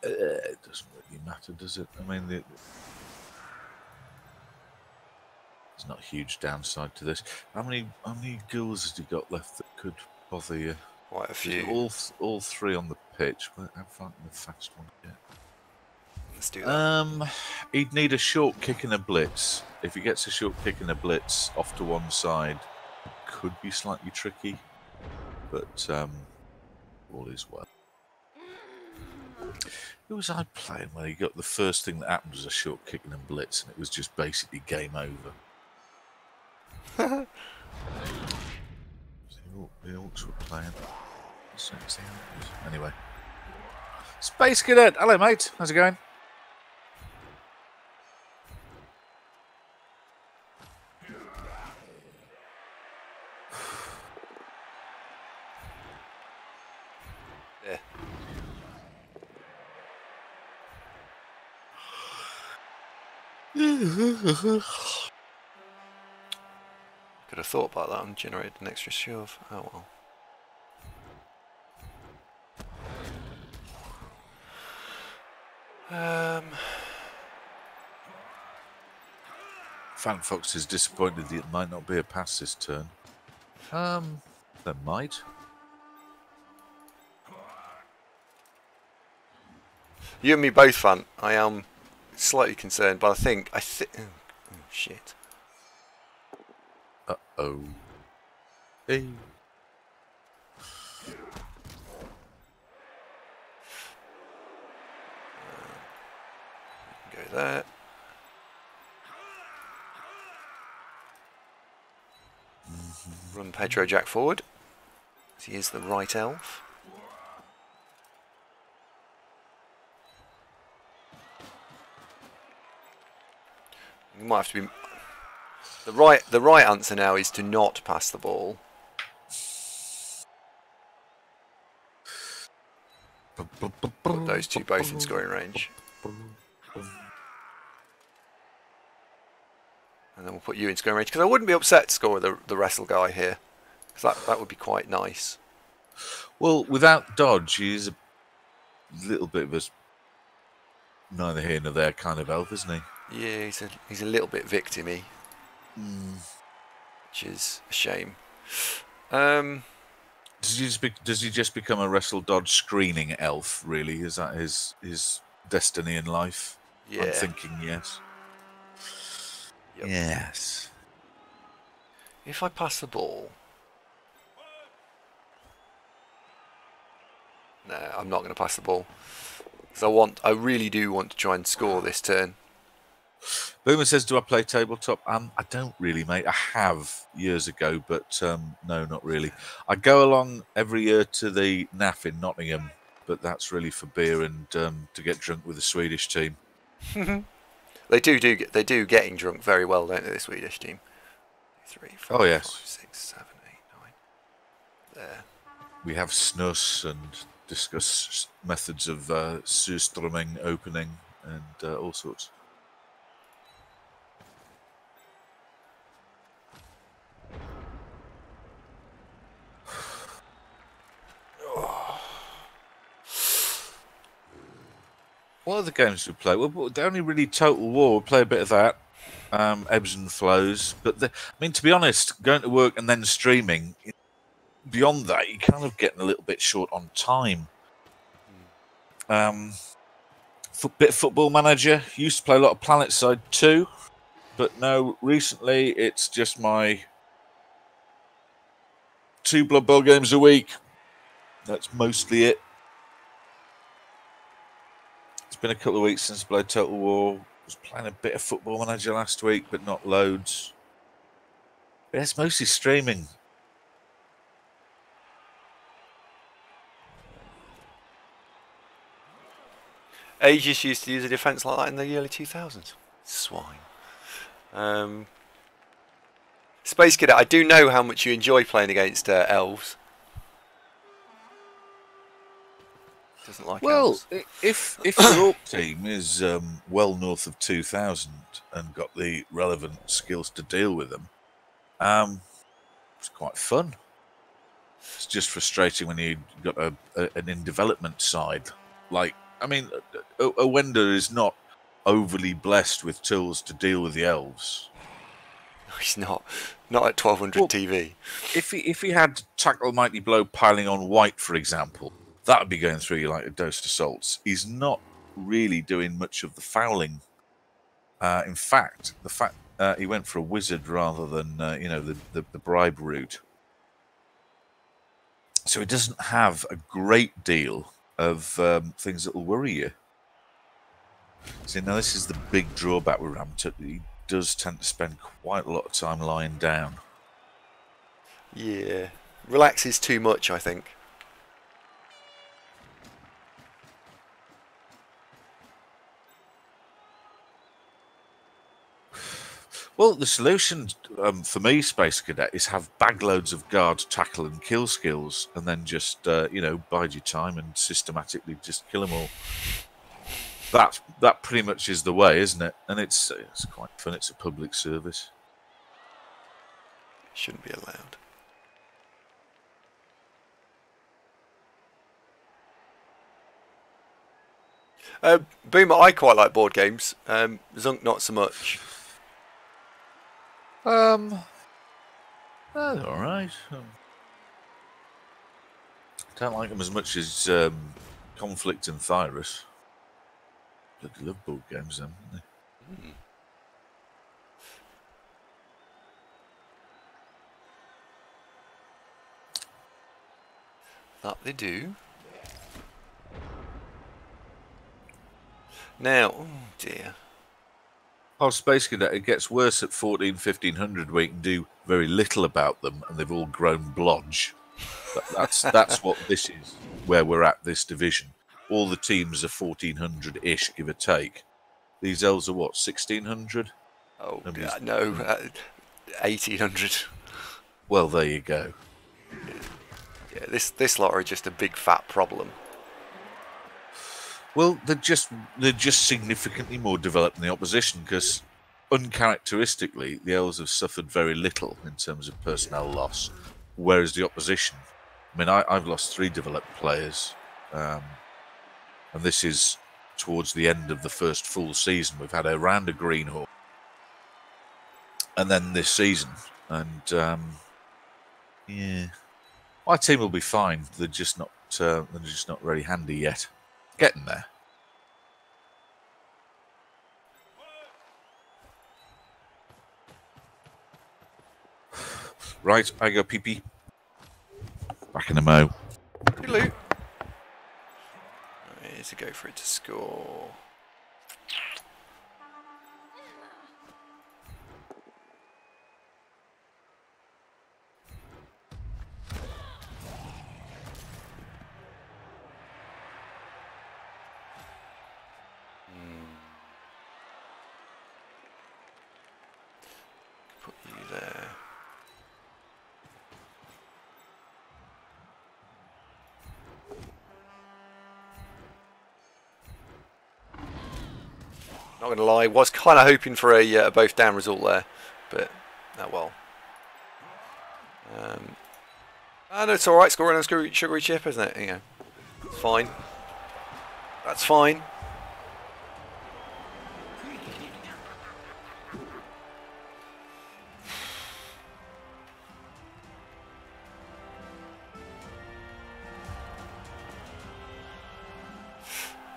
It doesn't really matter, does it? I mean, there's not a huge downside to this. How many ghouls has he got left that could bother you? Quite a few. All 3 on the pitch. How far can the fast one get? Let's do that. He'd need a short kick and a blitz. If he gets a short kick and a blitz off to one side, could be slightly tricky, but all is well. Who was I playing when he got the first thing that happened was a short kick and a blitz, and it was just basically game over? The Orcs were playing. Anyway. Space Cadet! Hello, mate. How's it going? Yeah. Could have thought about that and generated an extra shove. Oh well. Fan Fox is disappointed that it might not be a pass this turn. There might. You and me both, Fan. I am slightly concerned, but I think oh shit. Uh-oh. Hey. Go there. Run Pedro Jack forward. He is the right elf. You might have to be. The right answer now is to not pass the ball. Put those two both in scoring range. And then we'll put you in scoring range, because I wouldn't be upset to score the wrestle guy here, because that would be quite nice. Well, without dodge, he's a little bit of a neither here nor there kind of elf, isn't he? Yeah, he's a little bit victim-y, which is a shame. Does he just become a wrestle dodge screening elf? Really, is that his destiny in life? Yeah. I'm thinking yes. Yep. Yes. If I pass the ball, no, I'm not going to pass the ball, because I really do want to try and score this turn. Boomer says, "Do I play tabletop?" I don't really, mate. I have years ago, but no, not really. I go along every year to the NAF in Nottingham, but that's really for beer and to get drunk with the Swedish team. They do getting drunk very well, don't they? The Swedish team. 3, 4, Oh yes. 5, 6, 7, 8, 9. There. We have snus and discuss methods of surströmming opening and all sorts. What other games do we play? Well, the only really Total War, we play a bit of that, ebbs and flows. But I mean, to be honest, going to work and then streaming, beyond that, you're kind of getting a little bit short on time. Bit of Football Manager. Used to play a lot of Planetside 2, but no, recently it's just my 2 Blood Bowl games a week. That's mostly it. It's been a couple of weeks since I played Total War. I was playing a bit of Football Manager last week, but not loads. But it's mostly streaming. Aegis used to use a defence like that in the early 2000s. Swine. Space Cadet, I do know how much you enjoy playing against elves. Doesn't like elves. Well, if the Orc team is well north of 2,000 and got the relevant skills to deal with them, it's quite fun. It's just frustrating when you've got an in development side. Like, I mean, Owenda is not overly blessed with tools to deal with the elves. No, he's not. Not at 1200 Well, TV. If he had Tackle Mighty Blow piling on White, for example, that would be going through you like a dose of salts. He's not really doing much of the fouling. In fact, he went for a wizard rather than the bribe route. So he doesn't have a great deal of things that will worry you. See, now this is the big drawback with Ramtut. He does tend to spend quite a lot of time lying down. Yeah, relaxes too much, I think. Well, the solution for me, Space Cadet, is have bagloads of guard, tackle, and kill skills, and then just bide your time and systematically just kill them all. That pretty much is the way, isn't it? And it's quite fun. It's a public service. Shouldn't be allowed. Boomer, I quite like board games. Zunk, not so much. That's all right. Don't like them as much as Conflict and Thyrus. Bloody love board games, then, don't they? That they do. Now, oh dear. Oh, Space Cadet, it gets worse at 1500 where you can do very little about them and they've all grown blodge. That's what this is, where we're at this division. All the teams are 1400-ish, give or take. These elves are what, 1600? Oh, no, 1800. Well, there you go. Yeah, this lot are just a big fat problem. Well, they're just significantly more developed than the opposition because, uncharacteristically, the elves have suffered very little in terms of personnel loss, whereas the opposition, I mean, I've lost 3 developed players, and this is towards the end of the first full season. We've had a round of Greenhawk, and then this season, and yeah, my team will be fine. They're just not very handy yet. Getting there. Right, I go pee-pee. Back in the mo. Hello. Here's a go for it to score. Put you there. Not going to lie, was kind of hoping for a both down result there, but oh well. No, it's all right. Scoring on a sugary chip, isn't it? You know, it's fine. That's fine.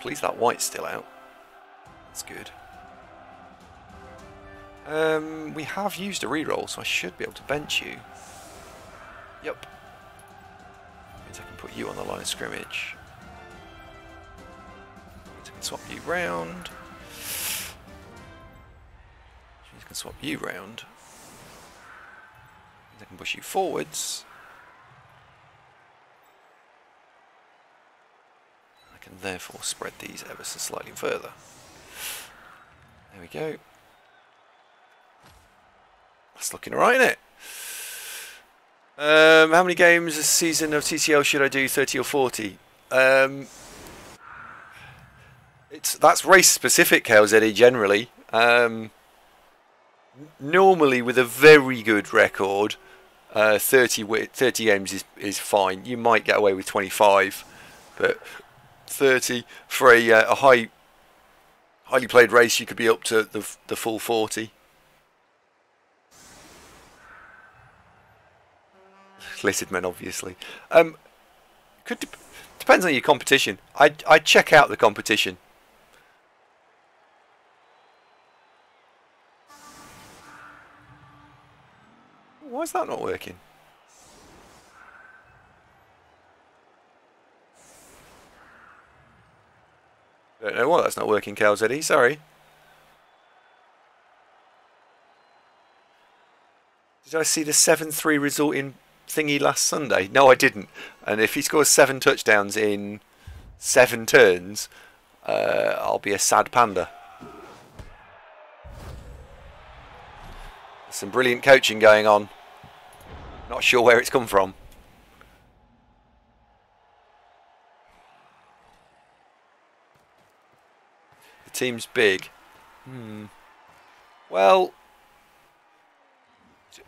Please, that white's still out. That's good. We have used a reroll, so I should be able to bench you. Yep. Means I can put you on the line of scrimmage. Means I can swap you round. Means I can swap you round. Means I can push you forwards. I can therefore spread these ever so slightly further. There we go. That's looking alright, isn't it? How many games a season of TCL should I do? 30 or 40? That's race specific, KLZE, generally. Normally, with a very good record, 30 games is fine. You might get away with 25, but 30 for a highly played race, you could be up to the full 40. Listed men, obviously. Depends on your competition. I'd check out the competition. How's that not working? Don't know why that's not working, KLZE, sorry. Did I see the 7-3 result in thingy last Sunday? No, I didn't. And if he scores 7 touchdowns in 7 turns, I'll be a sad panda. There's some brilliant coaching going on. Not sure where it's come from. The team's big. Well,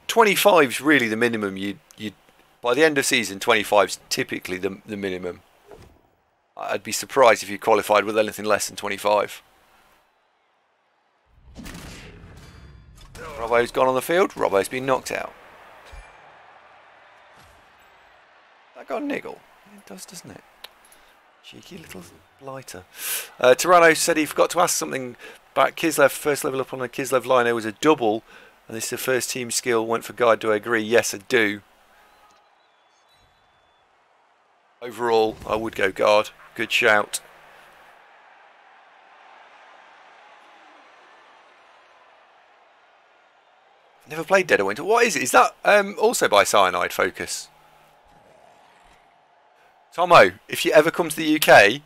25's really the minimum. You by the end of season, 25's typically the minimum. I'd be surprised if you qualified with anything less than 25. Robbo's gone on the field. Robbo's been knocked out. That got a niggle. It does, doesn't it? Cheeky little blighter. Tirano said he forgot to ask something about Kislev. First level up on the Kislev line, there was a double. And this is the first team skill. Went for guide. Do I agree? Yes, I do. Overall, I would go guard. Good shout. Never played Dead of Winter. What is it? Is that also by Cyanide Focus? Tomo, if you ever come to the UK,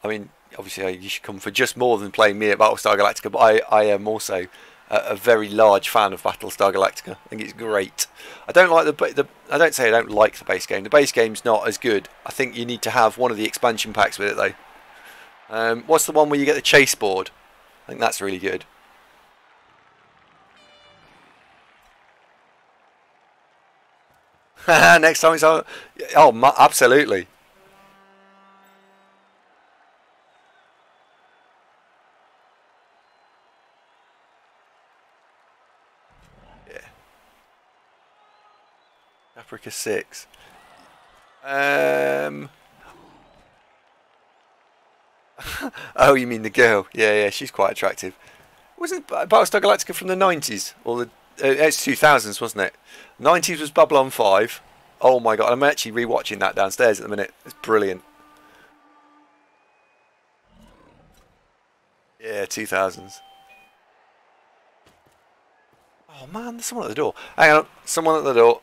I mean, obviously you should come for just more than playing me at Battlestar Galactica, but I am also a very large fan of Battlestar Galactica. I think it's great. I don't like I don't say I don't like the base game. The base game's not as good. I think you need to have one of the expansion packs with it though. What's the one where you get the chase board? I think that's really good. Next time it's on. Oh, absolutely. Yeah. Africa 6. Oh, you mean the girl? Yeah, she's quite attractive. Wasn't Battlestar Galactica from the 90s or the? It's 2000s, wasn't it? 90s was Babylon 5. Oh my god, I'm actually rewatching that downstairs at the minute. It's brilliant. Yeah, 2000s. Oh man, there's someone at the door. Hang on, someone at the door.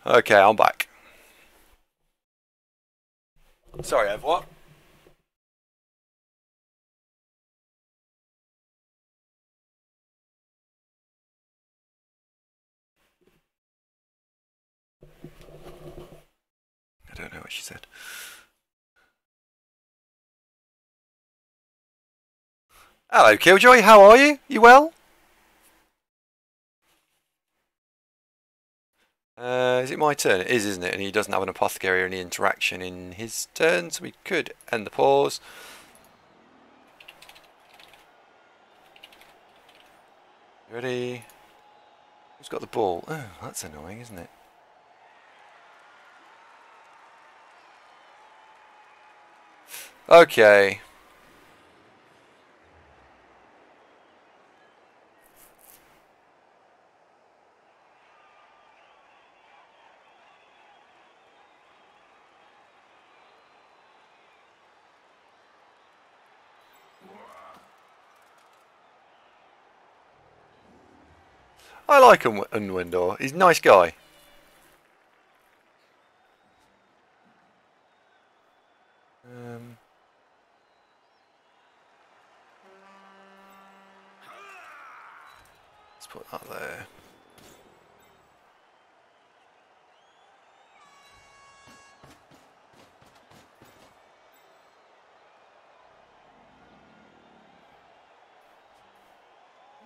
Okay, I'm back. Sorry, Ev, what? I don't know what she said. Hello, Killjoy. How are you? You well? Is it my turn? It is, isn't it? And he doesn't have an apothecary or any interaction in his turn, so we could end the pause. Ready? Who's got the ball? Oh, that's annoying, isn't it? Okay. I like Unwindor. He's a nice guy. Let's put that there.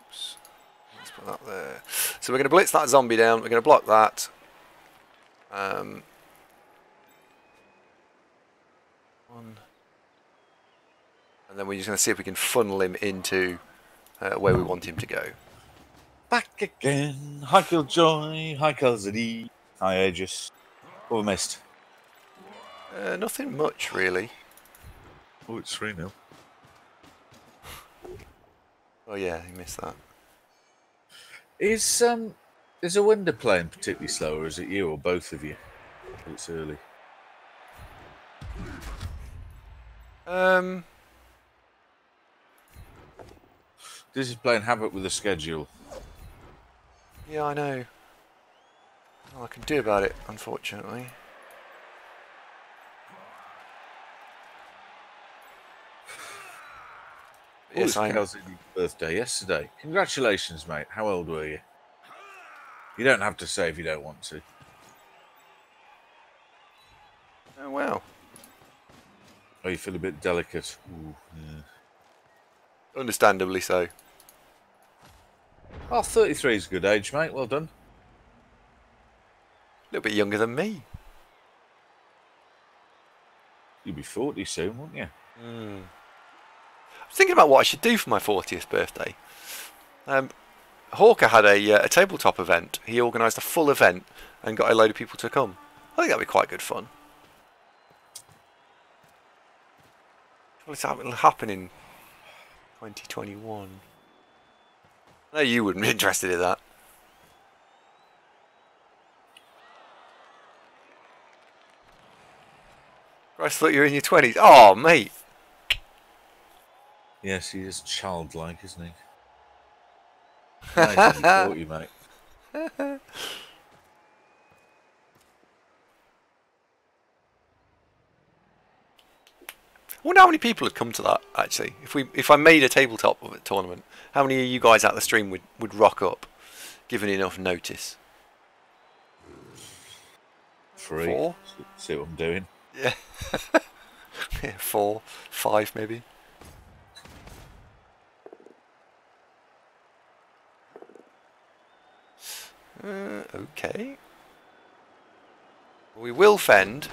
Oops. Let's put that there. So we're going to blitz that zombie down. We're going to block that. One. And then we're just going to see if we can funnel him into where we want him to go. Back again. Hi, Killjoy. Hi, Calzady. Hi, Aegis. What have I missed? Nothing much, really. Oh, it's 3-0. Oh yeah, he missed that. Is a window playing particularly slow, or is it you or both of you? It's early. This is playing havoc with the schedule. Yeah, I know. All I can do about it, unfortunately. Yes, Cal's birthday yesterday. Congratulations, mate. How old were you? You don't have to say if you don't want to. Oh wow. Oh, you feel a bit delicate. Ooh, yeah. Understandably so. Oh, 33 is a good age, mate. Well done. A little bit younger than me. You'll be 40 soon, won't you? I was thinking about what I should do for my 40th birthday. Hawker had a tabletop event. He organised a full event and got a load of people to come. I think that'd be quite good fun. Well, it'll happen in 2021. I know you wouldn't be interested in that. I thought you were in your 20s. Oh, mate. Yes, he is childlike, isn't he? Nice, he 40, mate. I wonder how many people would come to that, actually. If I made a tabletop of a tournament, how many of you guys out the stream would rock up, given enough notice? 3. 4? See what I'm doing. Yeah. Yeah, 4, 5 maybe. Okay. We will fend.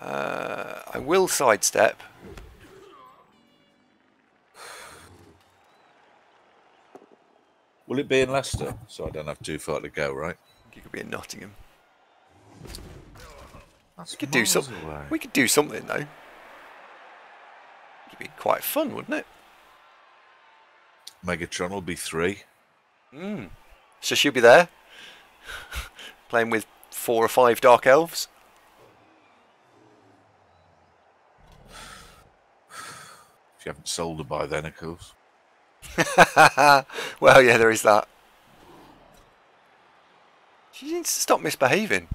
I will sidestep. Will it be in Leicester? So I don't have too far to go, right? You could be in Nottingham. That's We could do something. We could do something though. It'd be quite fun, wouldn't it? Megatron will be 3. So she'll be there, playing with 4 or 5 Dark Elves. If you haven't sold her by then, of course. Well, yeah, there is that. She needs to stop misbehaving.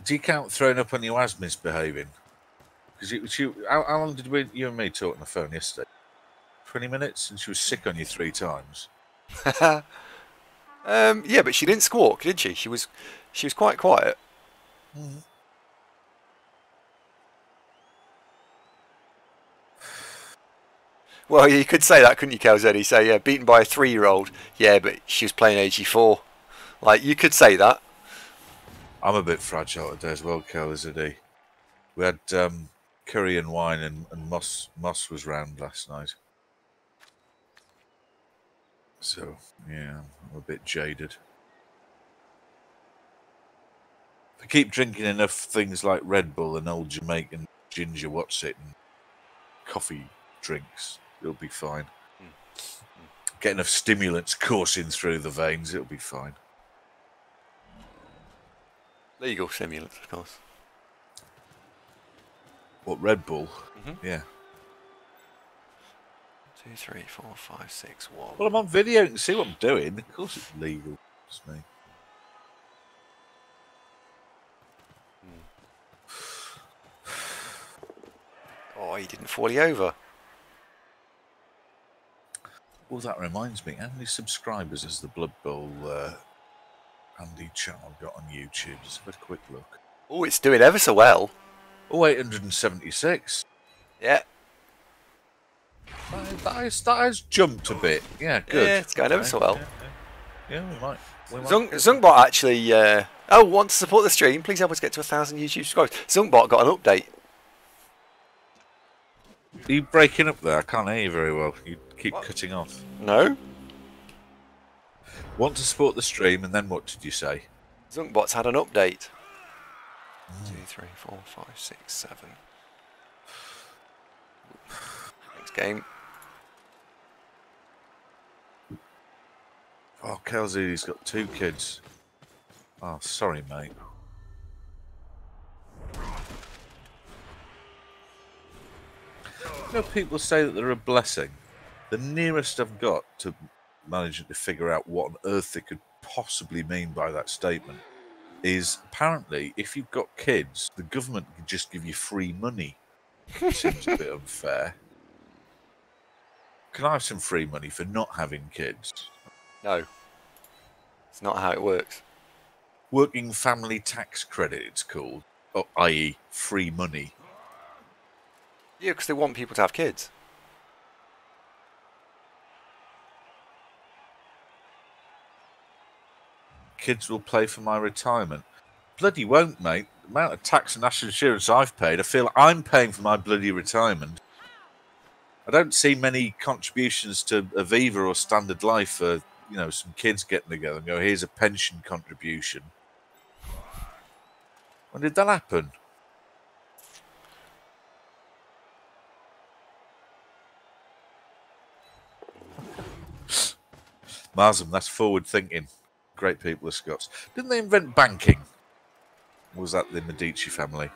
Do you count throwing up on you as misbehaving? Because how long did you and me talk on the phone yesterday? 20 minutes, and she was sick on you 3 times. Yeah, but she didn't squawk, did she? She was quite quiet. Well, you could say that, couldn't you, Calzedi? Say, yeah, beaten by a 3-year-old. Yeah, but she was playing AG4. Like, you could say that. I'm a bit fragile today as well, Calzedi. We had curry and wine, and Moss was round last night. So, yeah, I'm a bit jaded. If I keep drinking enough things like Red Bull and old Jamaican ginger and coffee drinks, it'll be fine. Get enough stimulants coursing through the veins, it'll be fine. Legal stimulants, of course. What, Red Bull? Yeah. 2, 3, 4, 5, 6, 1. Well, I'm on video, you can see what I'm doing. Of course it's legal. It's me. Oh, he didn't fall over. Well, that reminds me, how many subscribers has the Blood Bowl Andy channel got on YouTube? Let's have a quick look. Oh, it's doing ever so well. Oh, 876. Yeah. That has jumped a bit. Yeah, good. Yeah, it's going ever so well. Yeah, we might. Zunkbot actually... want to support the stream? Please help us get to 1,000 YouTube subscribers. Zunkbot got an update. Are you breaking up there? I can't hear you very well. You keep cutting off. No? Want to support the stream, and then what did you say? Zunkbot's had an update. 2, 3, 4, 5, 6, 7. Next game. Oh, Kelzy's got 2 kids. Oh, sorry, mate. You know, people say that they're a blessing. The nearest I've got to managing to figure out what on earth they could possibly mean by that statement is apparently if you've got kids, the government can just give you free money. Seems a bit unfair. Can I have some free money for not having kids? No. It's not how it works. Working family tax credit, it's called. Oh, i.e. free money. Yeah, because they want people to have kids. Kids will pay for my retirement. Bloody won't, mate. The amount of tax and national insurance I've paid, I feel I'm paying for my bloody retirement. I don't see many contributions to Aviva or Standard Life for, you know, some kids getting together and go, here's a pension contribution. When did that happen? Marsam, that's forward thinking. Great people, the Scots. Didn't they invent banking? Or was that the Medici family?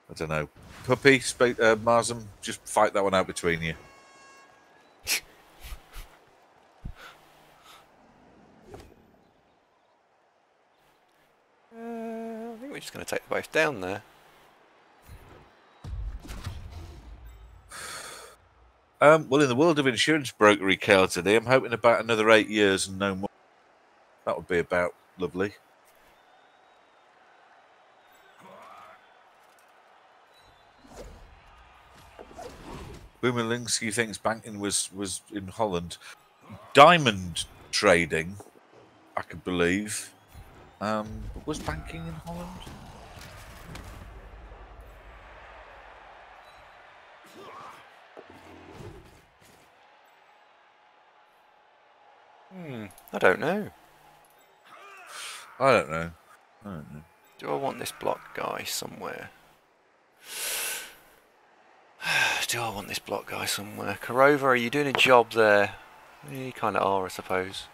I don't know. Puppy, Marsam, just fight that one out between you. I think we're just going to take the both down there. Well, in the world of insurance brokery, Kel, today, I'm hoping about another 8 years and no more. That would be about lovely. Boomerlingsky thinks banking was in Holland. Diamond trading, I could believe. Was banking in Holland? I don't know. I don't know. Do I want this block guy somewhere? do I want this block guy somewhere? Korova, are you doing a job there? You kind of are, I suppose.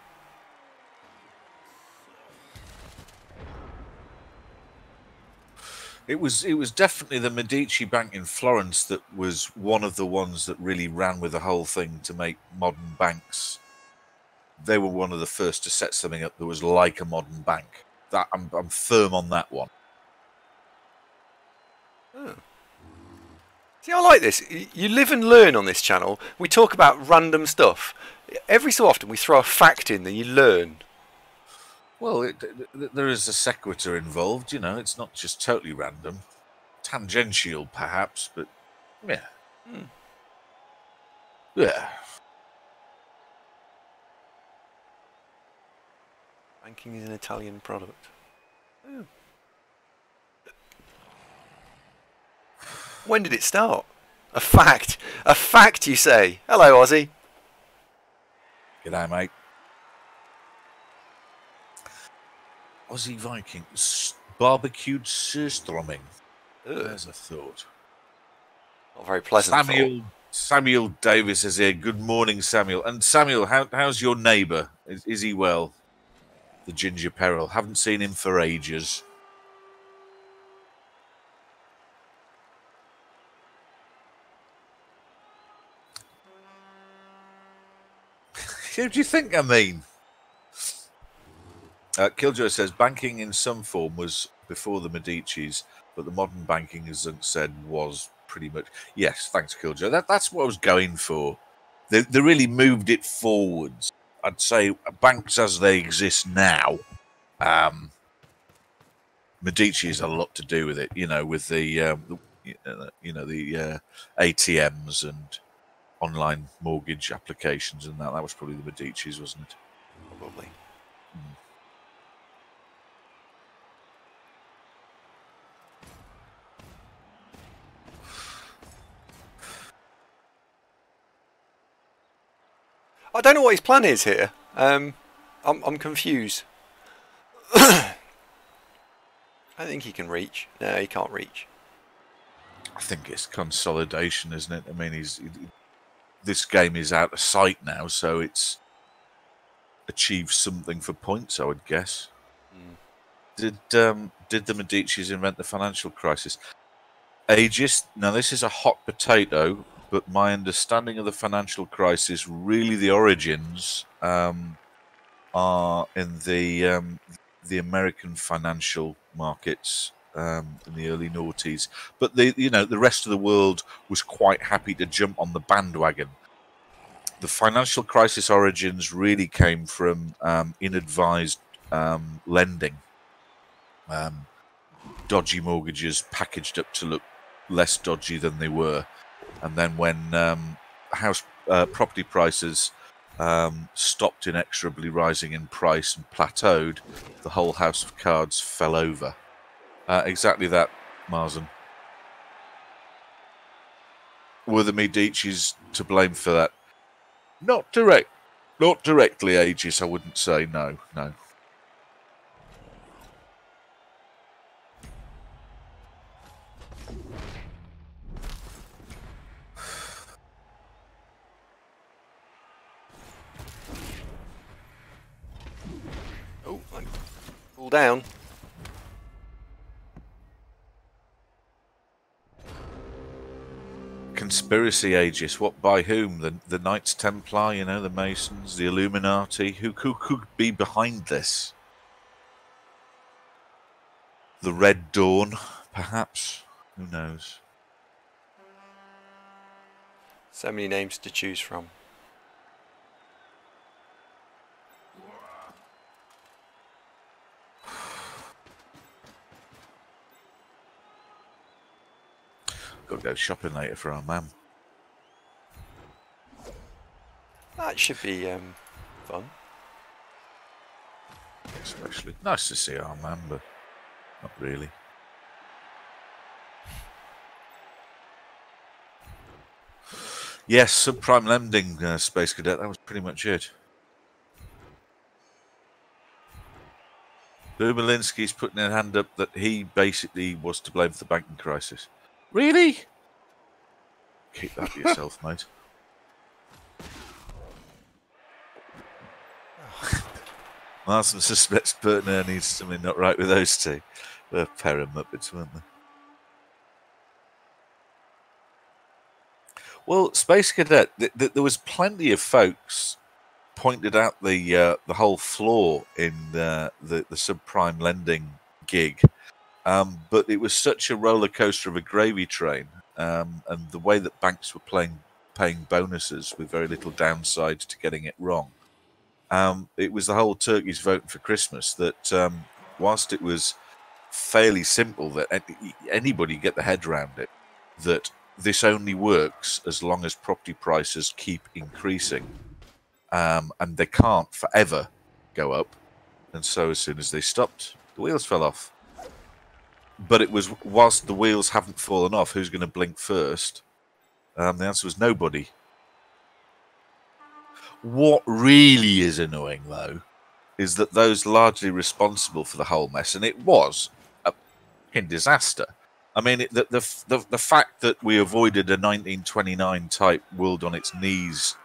It was definitely the Medici Bank in Florence that was one of the ones that really ran with the whole thing to make modern banks. They were one of the first to set something up that was like a modern bank. That I'm firm on that one. Oh. See, I like this. You live and learn on this channel. We talk about random stuff. Every so often we throw a fact in that you learn. Well, there is a sequitur involved, you know. It's not just totally random. Tangential, perhaps, but yeah. Yeah. Banking is an Italian product. Oh. When did it start? A fact. A fact, you say? Hello, Ozzy. G'day, mate. Aussie Viking. Barbecued surströmming. There's a thought. Not very pleasant. Samuel Davis is here. Good morning, Samuel. And Samuel, how's your neighbour? Is he well? The Ginger Peril. Haven't seen him for ages. Who do you think I mean? Killjoy says banking in some form was before the Medicis, but the modern banking, as Zunk said, was pretty much... Yes, thanks, Killjoy. That's what I was going for. They really moved it forwards. I'd say banks as they exist now, Medici has a lot to do with it, you know, with the ATMs and online mortgage applications and that. That was probably the Medicis, wasn't it? Probably. I don't know what his plan is here. I'm confused. I think he can reach. No, he can't reach. I think it's consolidation, isn't it? I mean, this game is out of sight now, so it's achieved something for points, I would guess. Did the Medicis invent the financial crisis? Aegis. Now, this is a hot potato, but my understanding of the financial crisis, really the origins are in the American financial markets in the early noughties. But the rest of the world was quite happy to jump on the bandwagon. The financial crisis origins really came from inadvised lending. Dodgy mortgages packaged up to look less dodgy than they were. And then when house property prices stopped inexorably rising in price and plateaued, the whole house of cards fell over. Exactly that, Marsden. Were the Medicis to blame for that? Not directly, Aegis, I wouldn't say, no. Oh, I fall down. Conspiracy, Aegis. What, by whom? The Knights Templar, you know, the Masons, the Illuminati? Who could be behind this? The Red Dawn, perhaps? Who knows? So many names to choose from. Got to go shopping later for our mum. That should be fun. Especially nice to see our mum, but not really. Yes, subprime lending, Space Cadet. That was pretty much it. Lubelinsky's putting a hand up that he basically was to blame for the banking crisis. Really? Keep that to yourself, mate. Martin suspects Bert and Ernie's something not right with those two. They're a pair of muppets, weren't they? Well, Space Cadet, there was plenty of folks pointed out the whole flaw in the subprime lending gig, but it was such a roller coaster of a gravy train, and the way that banks were paying bonuses with very little downside to getting it wrong. It was the whole turkeys voting for Christmas that, whilst it was fairly simple that anybody get the head around it, that this only works as long as property prices keep increasing, and they can't forever go up. And so as soon as they stopped, the wheels fell off. But it was, whilst the wheels haven't fallen off, who's going to blink first? The answer was nobody. What really is annoying, though, is that those largely responsible for the whole mess, and it was a fucking disaster. I mean, the fact that we avoided a 1929 type world on its knees,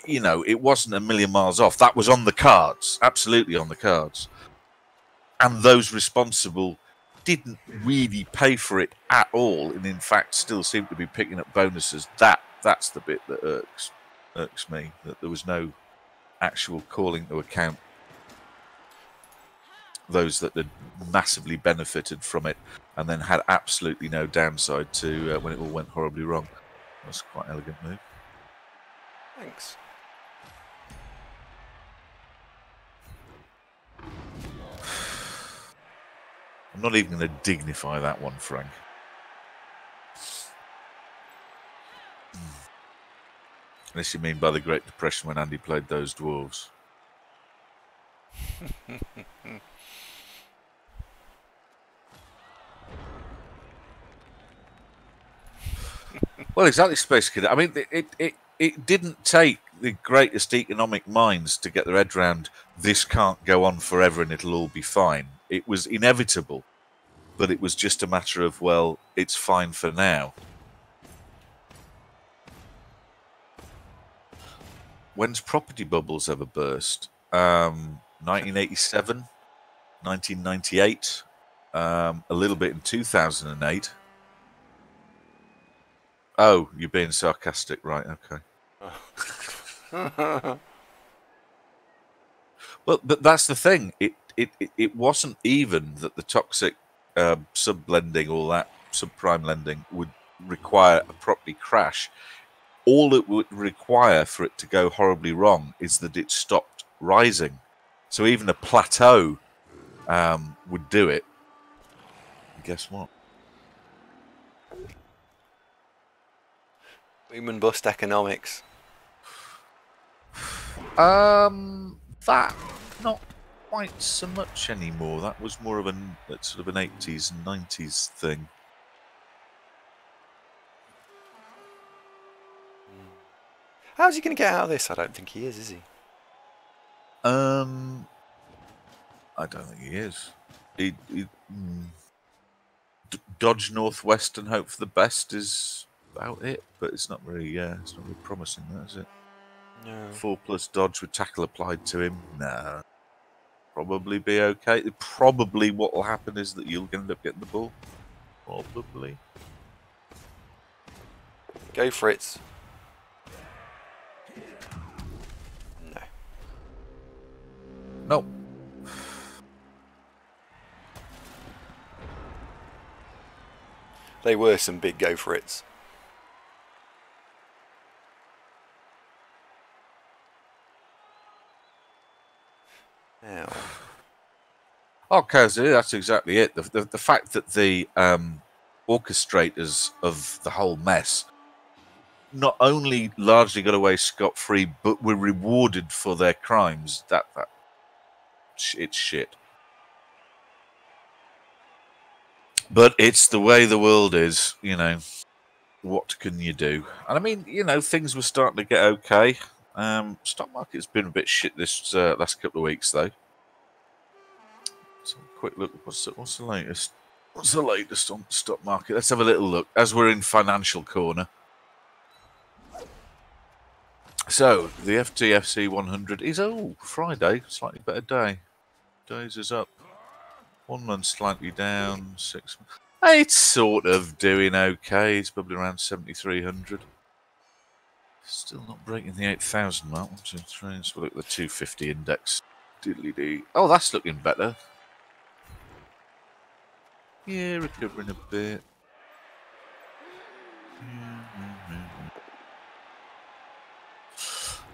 you know, it wasn't a million miles off. That was on the cards, absolutely on the cards. And those responsible didn't really pay for it at all, and in fact still seem to be picking up bonuses. That's the bit that irks me, that there was no actual calling to account those that had massively benefited from it and then had absolutely no downside to when it all went horribly wrong. That's quite an elegant move. Thanks. I'm not even going to dignify that one, Frank. Unless you mean by the Great Depression when Andy played those dwarves. Well, exactly, Space Cadet. I mean, it didn't take the greatest economic minds to get their head around this can't go on forever and it'll all be fine. It was inevitable, but it was just a matter of, well, it's fine for now. When's property bubbles ever burst? 1987, 1998, a little bit in 2008. Oh, you're being sarcastic, right? Okay. But that's the thing. It wasn't even that the toxic sub-lending, all that subprime lending, would require a property crash. All it would require for it to go horribly wrong is that it stopped rising. So even a plateau would do it. And guess what? Boom and bust economics. That not quite so much anymore. That was more of an sort of an 80s and 90s thing. How's he going to get out of this? I don't think he is he? I don't think he is. Dodge northwest and hope for the best is about it, but it's not really, it's not really promising, that is it? No. 4+ dodge with tackle applied to him. No, probably be okay. Probably what will happen is that you'll end up getting the ball. Probably. Go for it. No. No. They were some big go for it's. Now. Okay, so that's exactly it. The fact that the orchestrators of the whole mess not only largely got away scot-free, but were rewarded for their crimes. It's shit. But it's the way the world is, you know. What can you do? And I mean, you know, things were starting to get okay. Stock market's been a bit shit this last couple of weeks, though. So, quick look. What's the latest? What's the latest on the stock market? Let's have a little look as we're in financial corner. So the FTFC 100 is Friday, slightly better day. Days is up. 1 month slightly down. 6 months. It's sort of doing okay. It's probably around 7,300. Still not breaking the 8,000 mark. 1, 2, 3. Let's look at the 250 index. Diddly-dee. Oh, that's looking better. Yeah, recovering a bit.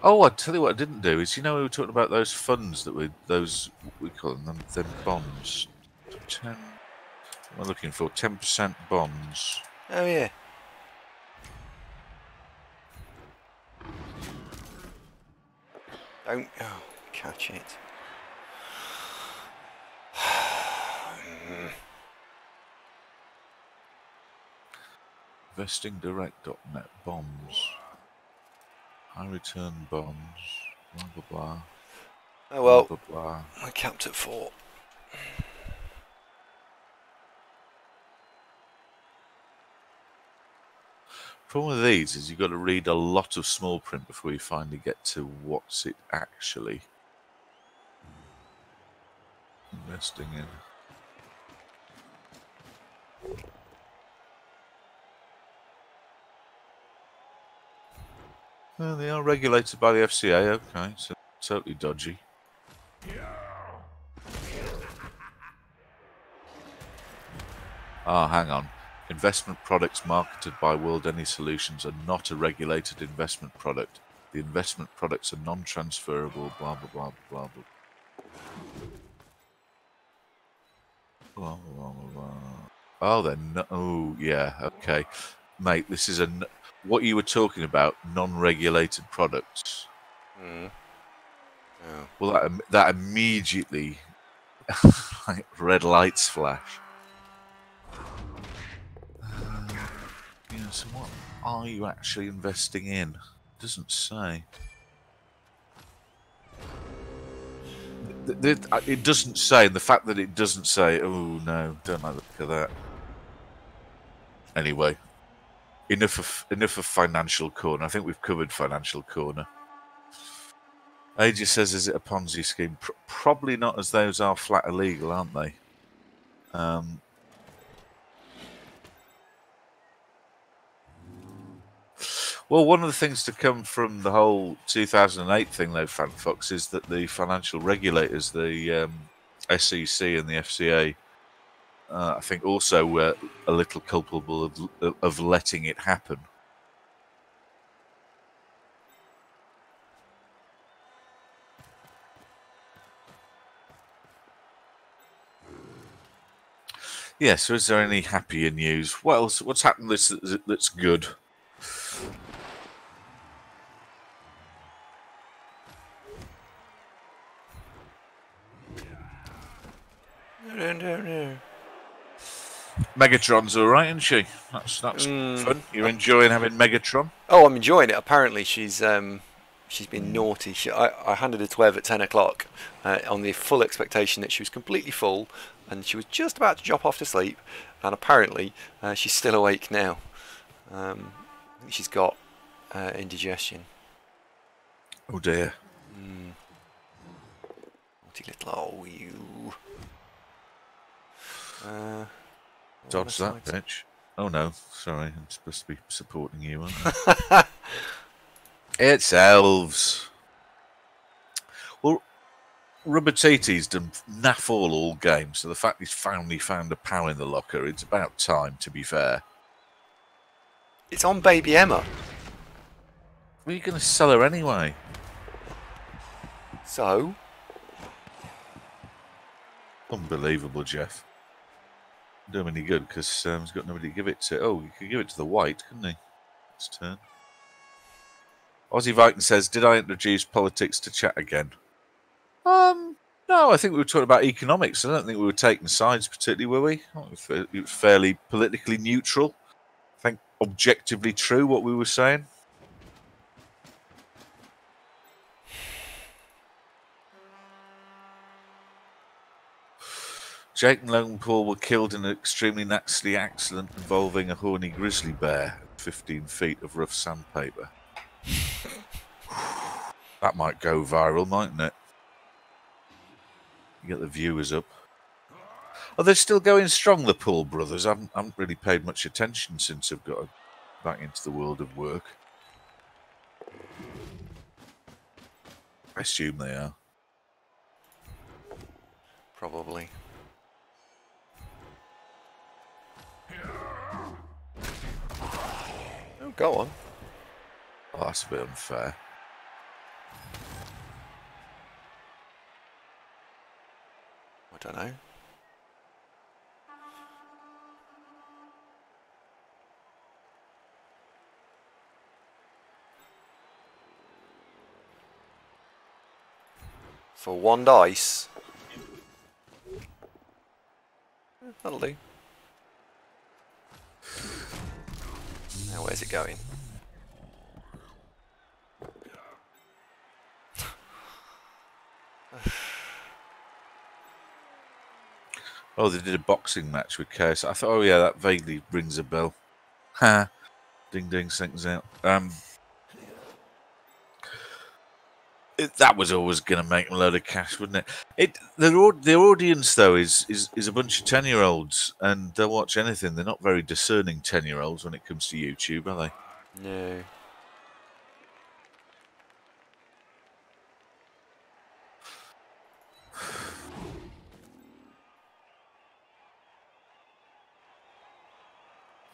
Oh, I tell you what I didn't do is, we were talking about those funds that we call them bonds. 10. What am I looking for? 10% bonds. Oh yeah. Don't catch it. Investingdirect.net bonds. High return bonds. Blah blah blah. Oh well. Blah, blah, blah. I capped at 4. Problem with these is you've got to read a lot of small print before you finally get to what's it actually investing in. Well, they are regulated by the FCA, okay, so totally dodgy. Ah, hang on. Investment products marketed by World Any Solutions are not a regulated investment product. The investment products are non-transferable, blah, blah, blah, blah, blah. Blah, blah, blah, blah. Oh, they're not. Oh, yeah, okay. Mate, this is what you were talking about, non-regulated products. Mm. Oh. Well, that immediately, like, red lights flash. Yeah, so what are you actually investing in? It doesn't say. It doesn't say, and the fact that it doesn't say, oh no, don't like the look of that. Anyway, enough of Financial Corner. I think we've covered Financial Corner. Aegis says, is it a Ponzi scheme? Probably not, as those are flat illegal, aren't they? Well, one of the things to come from the whole 2008 thing, though, Fox, is that the financial regulators, the SEC and the FCA, I think also were a little culpable of letting it happen. Yeah, so is there any happier news? What else? What's happened that's good? No. Megatron's all right, isn't she? That's fun. You're enjoying having Megatron? Oh, I'm enjoying it. Apparently, she's been naughty. I handed her to Ev at 10 o'clock on the full expectation that she was completely full, and she was just about to drop off to sleep. And apparently, she's still awake now. I think she's got indigestion. Oh dear. Naughty little you. Dodge that, bitch. Oh no, sorry, I'm supposed to be supporting you, aren't I? It's elves. Well, Rubber Titi's done naff all game, so the fact he's finally found a pal in the locker, it's about time, to be fair. It's on Baby Emma. Well, you're going to sell her anyway. So? Unbelievable, Jeff. Do him any good because he's got nobody to give it to. Oh, you could give it to the white, couldn't he? His turn. Aussie Viking says, "Did I introduce politics to chat again?" No, I think we were talking about economics. I don't think we were taking sides particularly, were we? It was fairly politically neutral. I think objectively true what we were saying. Jake and Logan Paul were killed in an extremely nasty accident involving a horny grizzly bear at 15 feet of rough sandpaper. That might go viral, mightn't it? You get the viewers up. Oh, they're still going strong, the Paul brothers. I haven't really paid much attention since I've got back into the world of work. I assume they are. Probably. Oh, go on. Oh, that's a bit unfair. I don't know. For 1 dice. That'll do. Now where's it going? Oh, they did a boxing match with Chaos. I thought, oh yeah, that vaguely rings a bell. Ha! Ding ding, things out. That was always going to make them a load of cash, wouldn't it? The audience though is a bunch of 10-year-olds, and they'll watch anything. They're not very discerning 10-year-olds when it comes to YouTube, are they? No.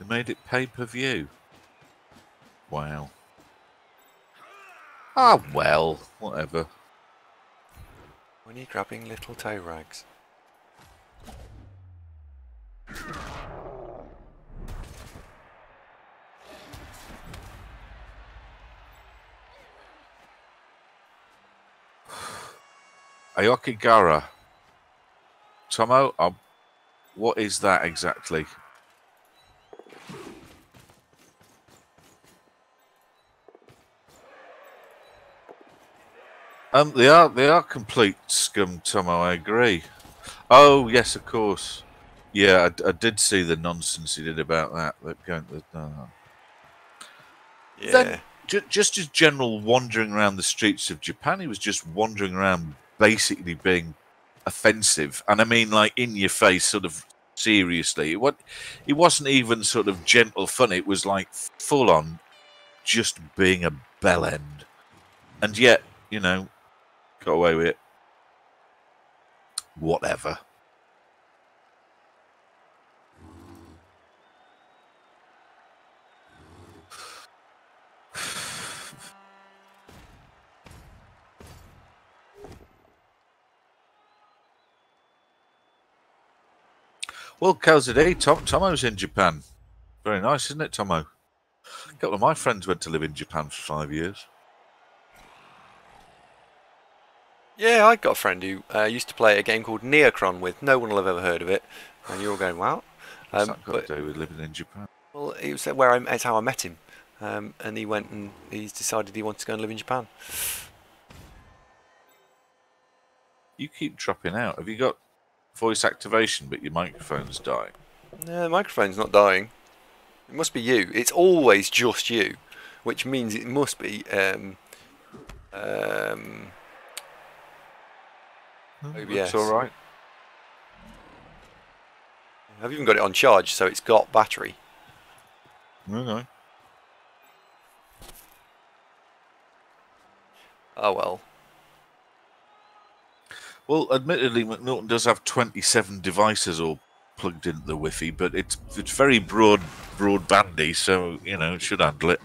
They made it pay-per-view. Wow. Ah, well, whatever. When are you grabbing little toe rags? Ayokigara. Tomo, what is that exactly? They are complete scum, Tomo, I agree. Oh, yes, of course. Yeah, I did see the nonsense he did about that. Yeah. Then, just as general wandering around the streets of Japan, he was just wandering around basically being offensive. And I mean, like, in your face, sort of seriously. It wasn't even sort of gentle fun. It was like full on just being a bell end. And yet, you know, got away with it. Whatever. Well, Kazade, Tomo's in Japan. Very nice, isn't it, Tomo? A couple of my friends went to live in Japan for 5 years. Yeah, I got a friend who used to play a game called Neocron with. No one will have ever heard of it. And you're all going, wow. What's that got to do with living in Japan? Well, it was it's how I met him. And he went and he's decided he wanted to go and live in Japan. You keep dropping out. Have you got voice activation but your microphone's dying? No, the microphone's not dying. It must be you. It's always just you, which means it must be OBS. It's all right. I've even got it on charge, so it's got battery. Okay. Oh well. Well, admittedly, McNaughton does have 27 devices all plugged into the Wi-Fi, but it's very broadbandy, so you know it should handle it.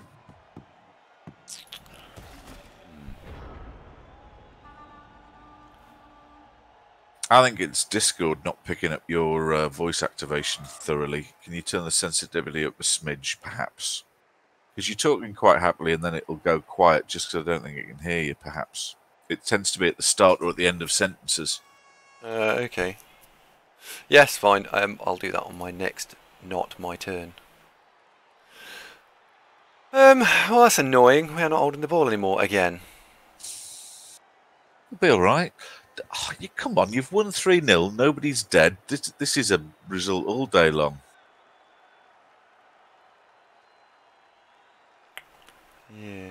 I think it's Discord not picking up your voice activation thoroughly. Can you turn the sensitivity up a smidge, perhaps? Because you're talking quite happily and then it'll go quiet just because I don't think it can hear you, perhaps. It tends to be at the start or at the end of sentences. Okay. Yes, fine. I'll do that on my next, not my turn. Well, that's annoying. We're not holding the ball anymore again. It'll be all right. Oh, come on, you've won 3-0. Nobody's dead. This is a result all day long. Yeah.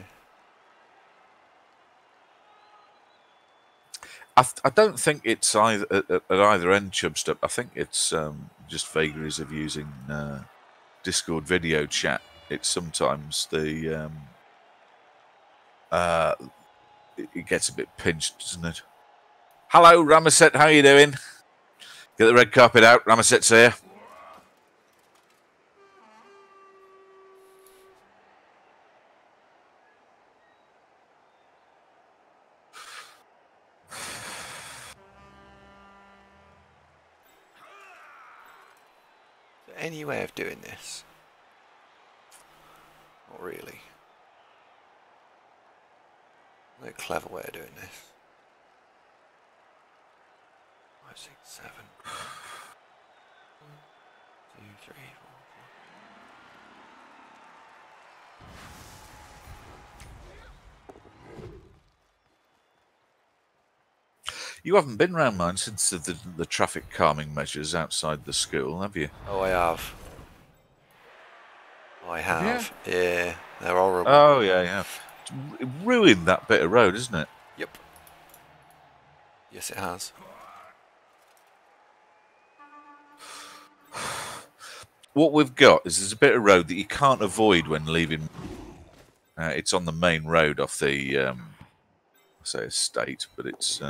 I don't think it's either at either end, Chubstep. I think it's just vagaries of using Discord video chat. It's sometimes the it gets a bit pinched, doesn't it? Hello, Ramaset. How you doing? Get the red carpet out. Ramaset's here. Any way of doing this? Not really. No clever way of doing this. 5, 6, 7. 1, 2, 3, 4, 5. You haven't been round mine since the traffic calming measures outside the school, have you? Oh, I have. I have. Yeah, they're horrible. Oh, yeah. It ruined that bit of road, isn't it? Yep. Yes, it has. What we've got is there's a bit of road that you can't avoid when leaving. It's on the main road off the, I say estate, but it's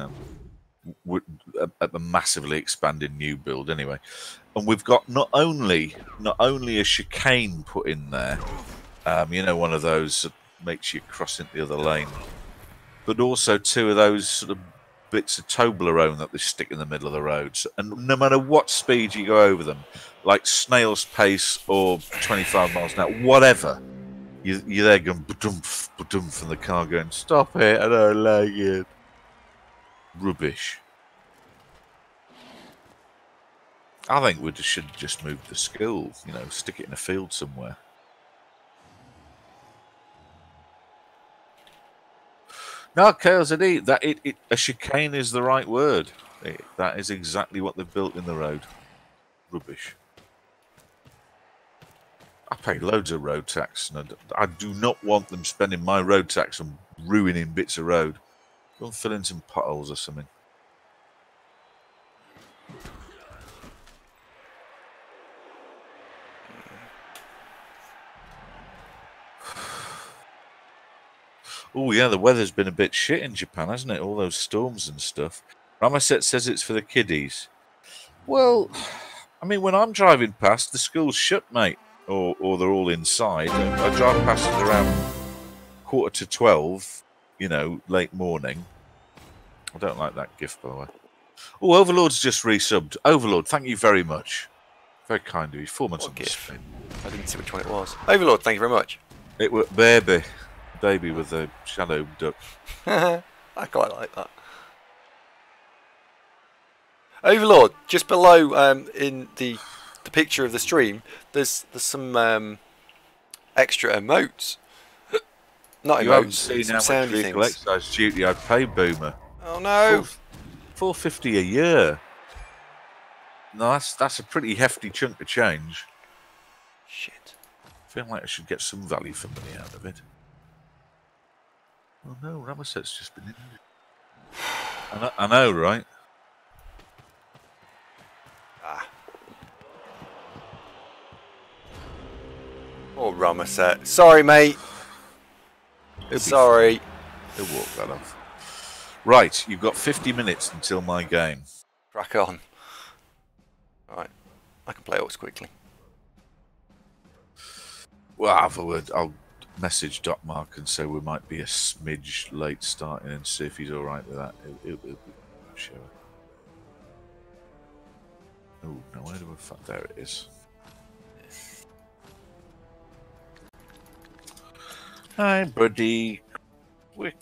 at the massively expanding new build anyway. And we've got not only a chicane put in there, you know, one of those that makes you cross into the other lane, but also 2 of those sort of bits of Toblerone that they stick in the middle of the road. And no matter what speed you go over them, like snail's pace or 25 miles an hour, whatever, you're there going ba-dumph, ba-dumph, and the car going, stop it, I don't like it. Rubbish. I think we should just move the school, you know, stick it in a field somewhere. No, KLZD, that a chicane is the right word. That is exactly what they've built in the road. Rubbish. I pay loads of road tax, and I do not want them spending my road tax on ruining bits of road. Go and fill in some potholes or something. Oh, yeah, the weather's been a bit shit in Japan, hasn't it? All those storms and stuff. Ramaset says it's for the kiddies. Well, I mean, when I'm driving past, the school's shut, mate. Or they're all inside. I drive past it around 11:45, you know, late morning. I don't like that gift, by the way. Oh, Overlord's just resubbed. Overlord, thank you very much. Very kind of you. 4 months on the screen. I didn't see which one it was. Overlord, thank you very much. It was baby with a shadow duck. I quite like that. Overlord, just below in the picture of the stream, there's some extra emotes. Not you emotes, some soundy things. Exercise duty I'd pay Boomer. Oh no! $4.50 a year. No, that's a pretty hefty chunk of change. Shit. I feel like I should get some value for money out of it. Oh no, Ramaset's just been injured. I know, right? Ah. Oh, Ramaset. Sorry, mate. Sorry. He'll walk that off. Right, you've got 50 minutes until my game. Crack on. Right, I can play Orcs quickly. Well, I'll message Doc Mark and say we might be a smidge late starting and see if he's all right with that. It'll be sure. Oh no, where do we find? There it is. Hi, buddy. Quick